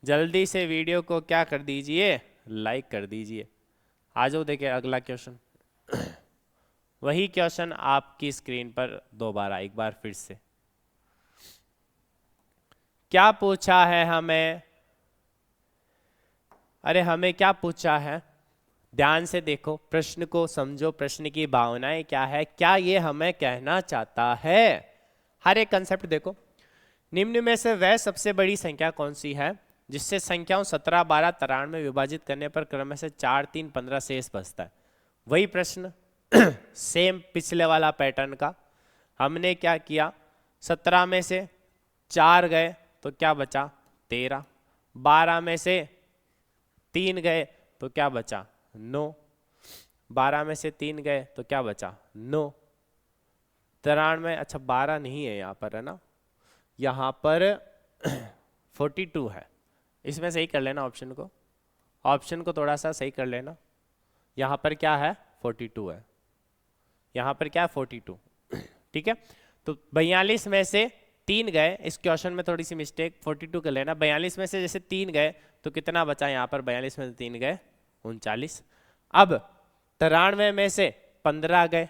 जल्दी से वीडियो को क्या कर दीजिए? लाइक कर दीजिए। आ जाओ देखिए अगला क्वेश्चन। वही क्वेश्चन आपकी स्क्रीन पर दोबारा एक बार फिर से। क्या पूछा है हमें? अरे हमें क्या पूछा है, ध्यान से देखो, प्रश्न को समझो, प्रश्न की भावनाएं क्या है, क्या ये हमें कहना चाहता है। हर एक कंसेप्ट देखो। निम्न में से वह सबसे बड़ी संख्या कौन सी है जिससे संख्याओं 17, 12, 93 में विभाजित करने पर क्रम से 4, 3, 15 शेष बचता है। वही प्रश्न सेम पिछले वाला पैटर्न का। हमने क्या किया, 17 में से 4 गए तो क्या बचा 13, 12 में से 3 गए तो क्या बचा 9, 12 में से 3 गए तो क्या बचा 9, 93, अच्छा 12 नहीं है यहाँ पर, है ना, यहाँ पर 42 है। इसमें सही कर लेना ऑप्शन को थोड़ा सा सही कर लेना। यहाँ पर क्या है 42 है, यहाँ पर क्या है 42, ठीक है। तो 42 में से 3 गए, इस क्वेश्चन में थोड़ी सी मिस्टेक, 42 कर लेना। 42 में से जैसे 3 गए तो कितना बचा यहाँ पर, 42 में से 3 गए 39। अब 93 में से 15 गए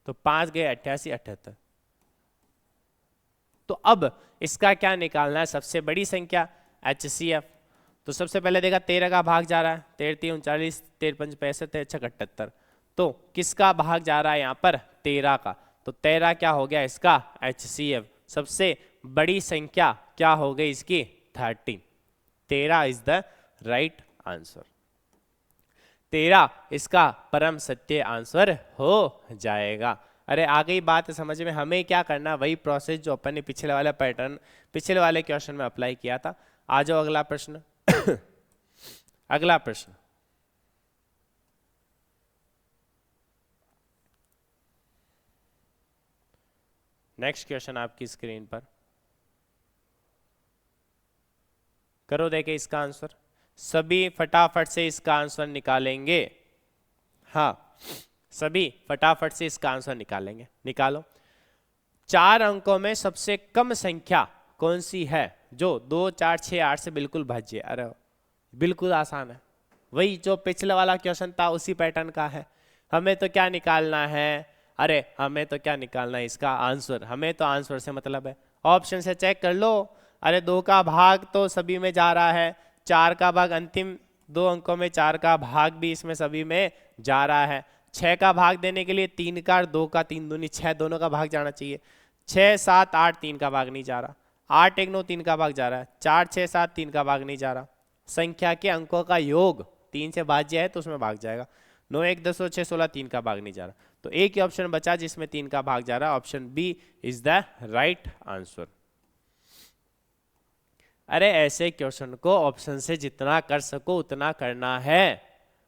तो 5 गए 88, 78। तो अब इसका क्या निकालना है, सबसे बड़ी संख्या HCF। तो सबसे पहले देखा 13 का भाग जा रहा है, 13 3 39, 13 5 65, 13 6 78। तो किसका भाग जा रहा है यहाँ पर 13 का, तो 13 क्या हो गया इसका HCF। सबसे बड़ी संख्या क्या हो गई इसकी 13। 13 इज द राइट आंसर। 13 इसका परम सत्य आंसर हो जाएगा। अरे आ गई बात समझ में, हमें क्या करना, वही प्रोसेस जो अपन ने पिछले वाला पैटर्न पिछले वाले क्वेश्चन में अप्लाई किया था। आ जाओ अगला प्रश्न। अगला प्रश्न, नेक्स्ट क्वेश्चन आपकी स्क्रीन पर, करो देखे इसका आंसर। सभी फटाफट से इसका आंसर निकालेंगे, हाँ सभी फटाफट से इसका आंसर निकालेंगे। निकालो। 4 अंकों में सबसे कम संख्या कौन सी है जो 2, 4, 6, 8 से बिल्कुल भाज्य? अरे बिल्कुल आसान है, वही जो पिछले वाला क्वेश्चन था उसी पैटर्न का है। हमें तो क्या निकालना है, अरे हमें तो क्या निकालना है इसका आंसर, हमें तो आंसर से मतलब है। ऑप्शन से चेक कर लो। अरे 2 का भाग तो सभी में जा रहा है, 4 का भाग अंतिम 2 अंकों में 4 का भाग भी इसमें सभी में जा रहा है। 6 का भाग देने के लिए 3 का 2 का 3 दूनी 6 दोनों का भाग जाना चाहिए। 6 7 8 3 का भाग नहीं जा रहा, 8 1 9 3 का भाग जा रहा है, 4 6 7 3 का भाग नहीं जा रहा। संख्या के अंकों का योग 3 से भाज्य है तो उसमें भाग जाएगा। 9 1 10 6 16 3 का भाग नहीं जा रहा, तो एक ही ऑप्शन बचा जिसमें 3 का भाग जा रहा है। Option B is the right answer. अरे ऐसे क्वेश्चन को ऑप्शन से जितना कर सको उतना करना है।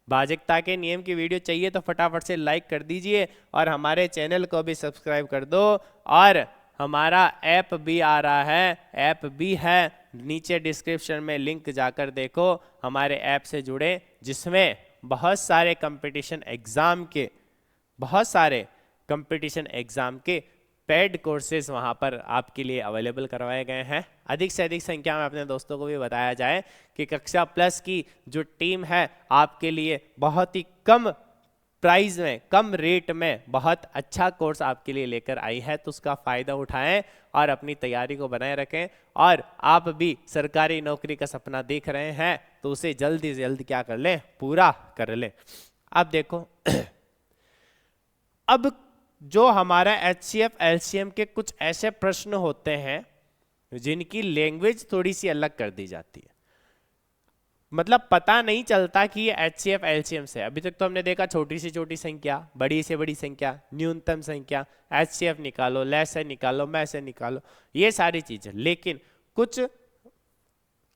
भाजकता के नियम की वीडियो चाहिए तो फटाफट से लाइक कर दीजिए और हमारे चैनल को भी सब्सक्राइब कर दो। और हमारा ऐप भी आ रहा है, ऐप भी है, नीचे डिस्क्रिप्शन में लिंक जाकर देखो, हमारे ऐप से जुड़े, जिसमें बहुत सारे कंपटीशन एग्जाम के पेड कोर्सेज वहाँ पर आपके लिए अवेलेबल करवाए गए हैं। अधिक से अधिक संख्या में अपने दोस्तों को भी बताया जाए कि कक्षा प्लस की जो टीम है आपके लिए बहुत ही कम प्राइस में, कम रेट में बहुत अच्छा कोर्स आपके लिए लेकर आई है। तो उसका फ़ायदा उठाएं और अपनी तैयारी को बनाए रखें। और आप भी सरकारी नौकरी का सपना देख रहे हैं तो उसे जल्दी से जल्दी क्या कर लें, पूरा कर लें। अब देखो अब जो हमारा HCF LCM के कुछ ऐसे प्रश्न होते हैं जिनकी लैंग्वेज थोड़ी सी अलग कर दी जाती है, मतलब पता नहीं चलता कि ये HCF LCM से। अभी तक तो हमने देखा छोटी से छोटी संख्या, बड़ी से बड़ी संख्या, न्यूनतम संख्या, HCF निकालो, लैसे निकालो, मैसे निकालो, ये सारी चीजें। लेकिन कुछ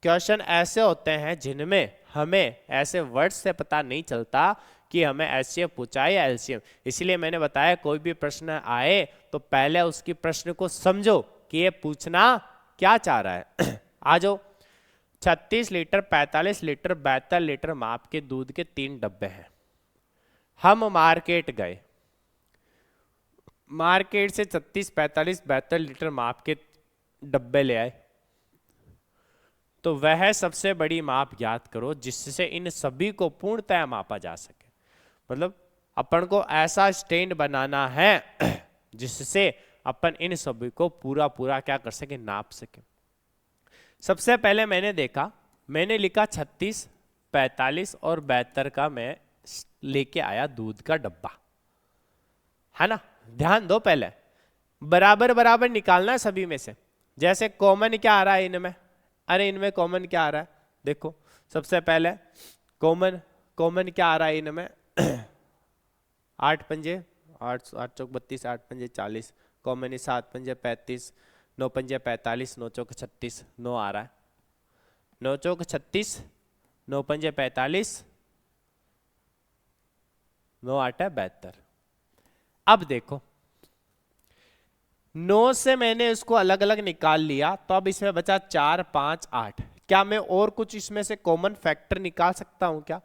क्वेश्चन ऐसे होते हैं जिनमें हमें ऐसे वर्ड्स से पता नहीं चलता कि हमें HCF पूछा है या LCM। इसलिए मैंने बताया कोई भी प्रश्न आए तो पहले उसकी प्रश्न को समझो कि ये पूछना क्या चाह रहा है। आ जाओ। 36 लीटर, 45 लीटर, 72 लीटर माप के दूध के 3 डब्बे हैं। हम मार्केट गए, मार्केट से 36, 45, 72 लीटर माप के डब्बे ले आए, तो वह सबसे बड़ी माप ज्ञात करो जिससे इन सभी को पूर्णतः मापा जा सके। मतलब अपन को ऐसा स्टैंड बनाना है जिससे अपन इन सभी को पूरा पूरा क्या कर सके, नाप सके। सबसे पहले मैंने देखा, मैंने लिखा 36, 45 और 72 का मैं लेके आया दूध का डब्बा, है ना। ध्यान दो, पहले बराबर बराबर निकालना है सभी में से। जैसे कॉमन क्या आ रहा है इनमें, अरे इनमें कॉमन क्या आ रहा है, देखो सबसे पहले कॉमन कॉमन क्या आ रहा है इनमें 8 पंजे 8, 8 चौक 32, 8 पंजे 40, कॉमन ही 7 पंजे 35, 9 पंजे 45, 9 चौक 36, 9 आ रहा है, 9 चौक 36, 9 पंजे 45, 9 8 है 72। अब देखो 9 से मैंने इसको अलग अलग निकाल लिया, तो अब इसमें बचा 4 5 8। क्या मैं और कुछ इसमें से कॉमन फैक्टर निकाल सकता हूं क्या?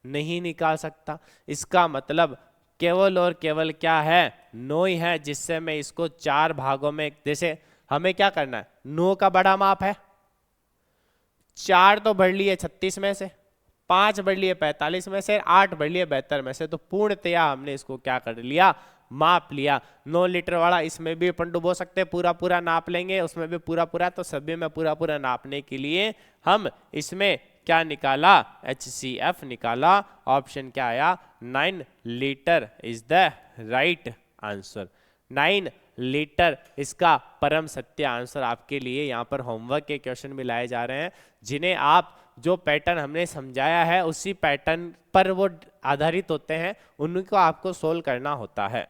नहीं निकाल सकता। इसका मतलब केवल और केवल क्या है, 9 ही है, जिससे मैं इसको 4 भागों में, जैसे हमें क्या करना है, 9 का बड़ा माप है, 4 तो बढ़ लिए 36 में से, 5 बढ़ लिए 45 में से, 8 बढ़ लिए 72 में से, तो पूर्णतया हमने इसको क्या कर लिया, माप लिया। 9 लीटर वाला इसमें भी अपन डुबो सकते हैं, पूरा पूरा नाप लेंगे, उसमें भी पूरा पूरा, तो सभी में पूरा पूरा नापने के लिए हम इसमें क्या निकाला, HCF निकाला। ऑप्शन क्या आया, 9 litre is the right answer. 9 litre इसका परम सत्य आंसर आपके लिए यहाँ पर होमवर्क के क्वेश्चन भी लाए जा रहे हैं, जिन्हें आप जो पैटर्न हमने समझाया है उसी पैटर्न पर वो आधारित होते हैं, उनको आपको सोल्व करना होता है।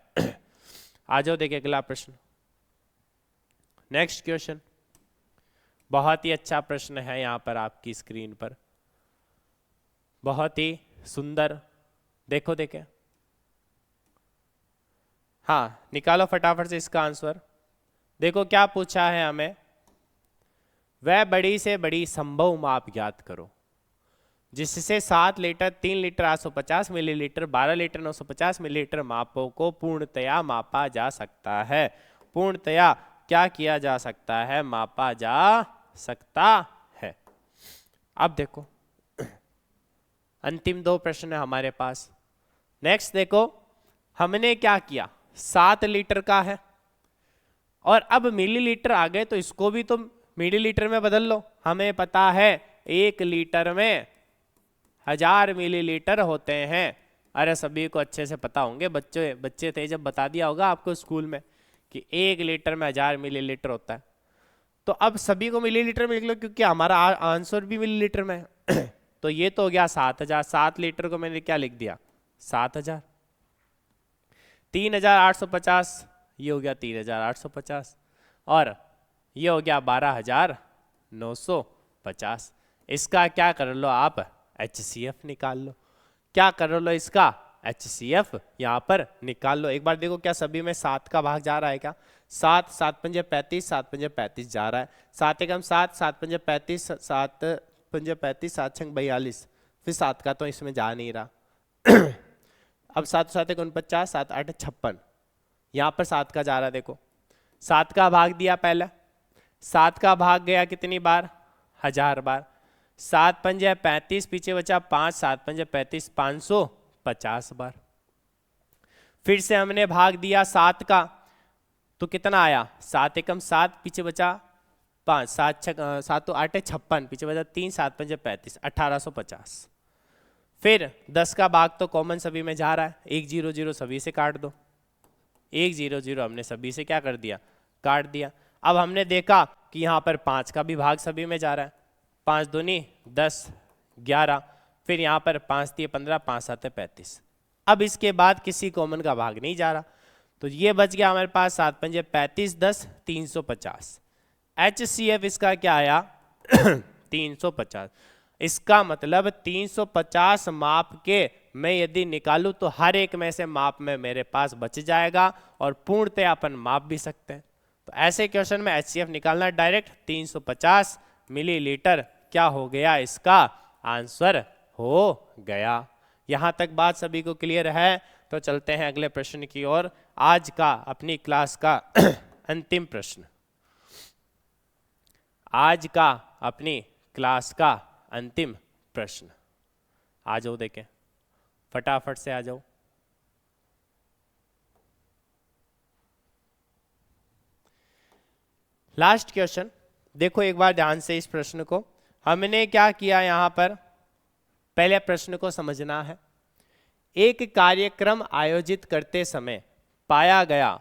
आ जाओ देखिए अगला प्रश्न, नेक्स्ट क्वेश्चन। बहुत ही अच्छा प्रश्न है यहाँ पर आपकी स्क्रीन पर, बहुत ही सुंदर। देखो देखे, हाँ निकालो फटाफट से इसका आंसर। देखो क्या पूछा है हमें, वह बड़ी से बड़ी संभव माप ज्ञात करो जिससे 7 litre, 3 litre 850 millilitre, 12 litre 950 millilitre मापों को पूर्णतया मापा जा सकता है। पूर्णतया क्या किया जा सकता है, मापा जा सकता है। अब देखो अंतिम 2 प्रश्न है हमारे पास। नेक्स्ट देखो, हमने क्या किया, 7 लीटर का है और अब मिलीलीटर आ गए, तो इसको भी तो मिलीलीटर में बदल लो। हमें पता है 1 लीटर में 1000 मिलीलीटर होते हैं। अरे सभी को अच्छे से पता होंगे, बच्चे थे जब बता दिया होगा आपको स्कूल में कि 1 लीटर में 1000 मिलीलीटर होता है। तो अब सभी को मिलीलीटर में लिख लो, क्योंकि हमारा आंसर भी मिलीलीटर में है। तो ये तो हो गया 7000। 7 लीटर को मैंने क्या लिख दिया, 7000। 3850, ये हो गया 3850, और ये हो गया 12950। इसका क्या कर लो आप, HCF निकाल लो। क्या कर लो इसका, HCF यहाँ पर निकाल लो। एक बार देखो क्या सभी में 7 का भाग जा रहा है क्या, 7 7 पंजे 35, 7 पंजे 35 जा रहा है, 7 एकम 7, 7 पंजे 35, 7 पंजे 35, 7 छंग 42, फिर 7 का तो इसमें जा नहीं रहा। अब 7 7 एक 49, 7 8 56, यहाँ पर 7 का जा रहा है। देखो 7 का भाग दिया पहले, 7 का भाग गया कितनी बार, 1000 बार। 7 पंजे 35, पीछे बचा 5, 7 पंजे 35, 550 बार। फिर से हमने भाग दिया 7 का, तो कितना आया, 7 एकम 7, पीछे बचा 5, 7 8 56, पीछे बचा 3, 7 पंजे 35, 1850। फिर 10 का भाग तो कॉमन सभी में जा रहा है, 100 सभी से काट दो, 100 हमने सभी से क्या कर दिया, काट दिया। अब हमने देखा कि यहाँ पर 5 का भी भाग सभी में जा रहा है, 5 दूनी 10 11, फिर यहाँ पर 5 दिए 15, 5 7 35। अब इसके बाद किसी कॉमन का भाग नहीं जा रहा, तो ये बच गया हमारे पास 7 पंजे 35, 10 350। HCF इसका क्या आया 350। इसका मतलब 350 माप के मैं यदि निकालूं तो हर एक में से माप में मेरे पास बच जाएगा और पूर्णतः अपन माप भी सकते हैं। तो ऐसे क्वेश्चन में HCF निकालना डायरेक्ट 350 मिलीलीटर क्या हो गया, इसका आंसर हो गया। यहां तक बात सभी को क्लियर है, तो चलते हैं अगले प्रश्न की ओर। आज का अपनी क्लास का अंतिम प्रश्न, आज का अपनी क्लास का अंतिम प्रश्न। आ जाओ देखें, फटाफट से आ जाओ। लास्ट क्वेश्चन देखो एक बार ध्यान से इस प्रश्न को। हमने क्या किया यहाँ पर, पहले प्रश्न को समझना है। एक कार्यक्रम आयोजित करते समय पाया गया,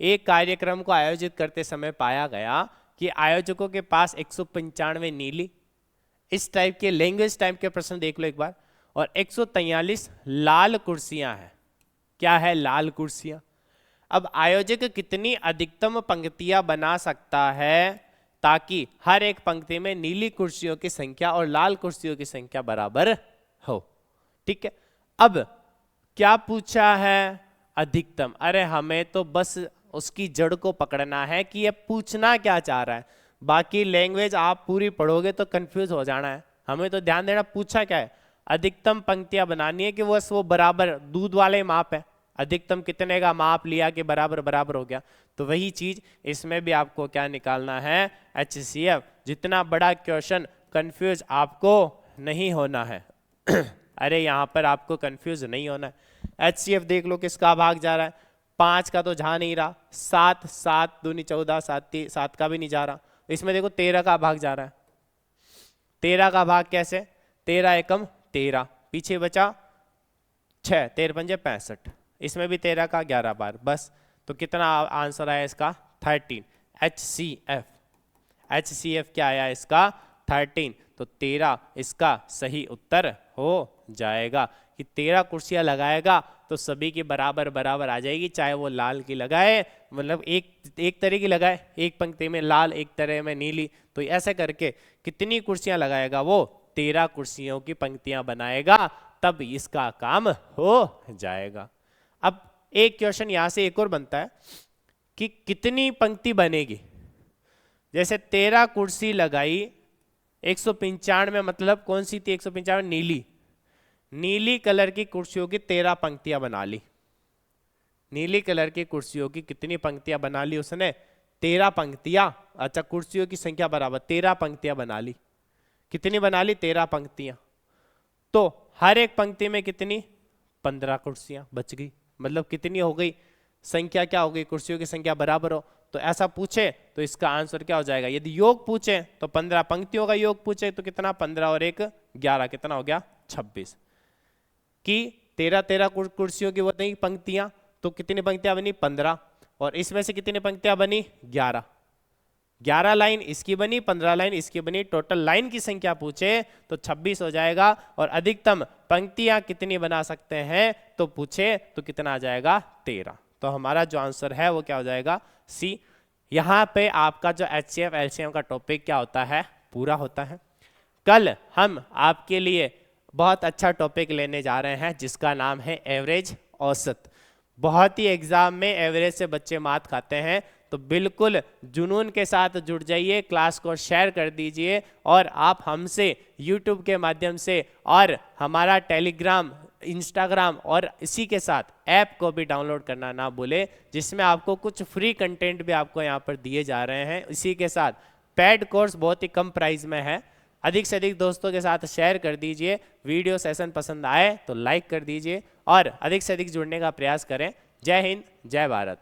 एक कार्यक्रम को आयोजित करते समय पाया गया कि आयोजकों के पास 195 नीली, इस टाइप के लैंग्वेज टाइप के प्रश्न देख लो एक बार, और 143 लाल कुर्सियां हैं। क्या है? लाल कुर्सियां। अब आयोजक कितनी अधिकतम पंक्तियां बना सकता है ताकि हर एक पंक्ति में नीली कुर्सियों की संख्या और लाल कुर्सियों की संख्या बराबर हो। ठीक है, अब क्या पूछा है? अधिकतम। अरे हमें तो बस उसकी जड़ को पकड़ना है कि ये पूछना क्या चाह रहा है, बाकी लैंग्वेज आप पूरी पढ़ोगे तो कंफ्यूज हो जाना है। हमें तो ध्यान देना पूछा क्या है, अधिकतम पंक्तियां बनानी है कि बस वो बराबर दूध वाले माप है, अधिकतम कितने का माप लिया कि बराबर बराबर हो गया। तो वही चीज इसमें भी आपको क्या निकालना है? HCF। जितना बड़ा क्वेश्चन कंफ्यूज आपको नहीं होना है। अरे यहाँ पर आपको कंफ्यूज नहीं होना है। HCF देख लो किसका भाग जा रहा है, 5 का तो जा नहीं रहा, 7 7 दूनी 14, 7 का भी नहीं जा रहा। इसमें देखो 13 का भाग जा रहा है। 13 का भाग कैसे? 13 एकम 13, पीछे बचा 6, 13 पंजे 65, इसमें भी 13 का 11 बार, बस। तो कितना आंसर आया इसका? 13। HCF, HCF क्या आया इसका? 13। तो 13 इसका सही उत्तर हो जाएगा कि 13 कुर्सियां लगाएगा तो सभी की बराबर बराबर आ जाएगी, चाहे वो लाल की लगाए, मतलब एक तरह की लगाए, एक पंक्ति में लाल एक तरह में नीली, तो ऐसे करके कितनी कुर्सियां लगाएगा वो? 13 कुर्सियों की पंक्तियां बनाएगा, तब इसका काम हो जाएगा। अब एक क्वेश्चन यहां से एक और बनता है कि कितनी पंक्ति बनेगी। जैसे 13 कुर्सी लगाई, 195 मतलब कौन सी थी? 195 नीली, नीली कलर की कुर्सियों की 13 पंक्तियां बना ली। नीली कलर की कुर्सियों की कितनी पंक्तियां बना ली उसने? 13 पंक्तियां। अच्छा, कुर्सियों की संख्या बराबर 13 पंक्तियां बना ली। कितनी बना ली? 13 पंक्तियां। तो हर एक पंक्ति में कितनी? 15 कुर्सियां बच गई। मतलब कितनी हो गई? संख्या क्या हो गई? कुर्सियों की संख्या बराबर हो। तो ऐसा पूछे तो इसका आंसर क्या हो जाएगा? यदि योग पूछे तो 15 पंक्तियों का योग पूछे तो कितना? 15 और 1 11, कितना हो गया? 26। कि 13 कुर्सियों की वो नहीं पंक्तियां, तो कितनी पंक्तियां बनी? 15, और इसमें से कितनी पंक्तियां बनी? 11। 11 लाइन इसकी बनी, 15 लाइन इसकी बनी, टोटल लाइन की संख्या पूछे तो 26 हो जाएगा। और अधिकतम पंक्तियां कितनी बना सकते हैं तो पूछे तो कितना आ जाएगा? 13। तो हमारा जो आंसर है वो क्या हो जाएगा? सी। यहाँ पे आपका जो HCF LCM का टॉपिक क्या होता है? पूरा होता है। कल हम आपके लिए बहुत अच्छा टॉपिक लेने जा रहे हैं जिसका नाम है एवरेज, औसत। बहुत ही एग्जाम में एवरेज से बच्चे मात खाते हैं, तो बिल्कुल जुनून के साथ जुड़ जाइए, क्लास को शेयर कर दीजिए, और आप हमसे YouTube के माध्यम से और हमारा टेलीग्राम, इंस्टाग्राम और इसी के साथ ऐप को भी डाउनलोड करना ना भूले, जिसमें आपको कुछ फ्री कंटेंट भी आपको यहाँ पर दिए जा रहे हैं। इसी के साथ पेड कोर्स बहुत ही कम प्राइस में है। अधिक से अधिक दोस्तों के साथ शेयर कर दीजिए। वीडियो सेशन पसंद आए तो लाइक कर दीजिए और अधिक से अधिक जुड़ने का प्रयास करें। जय हिंद, जय भारत।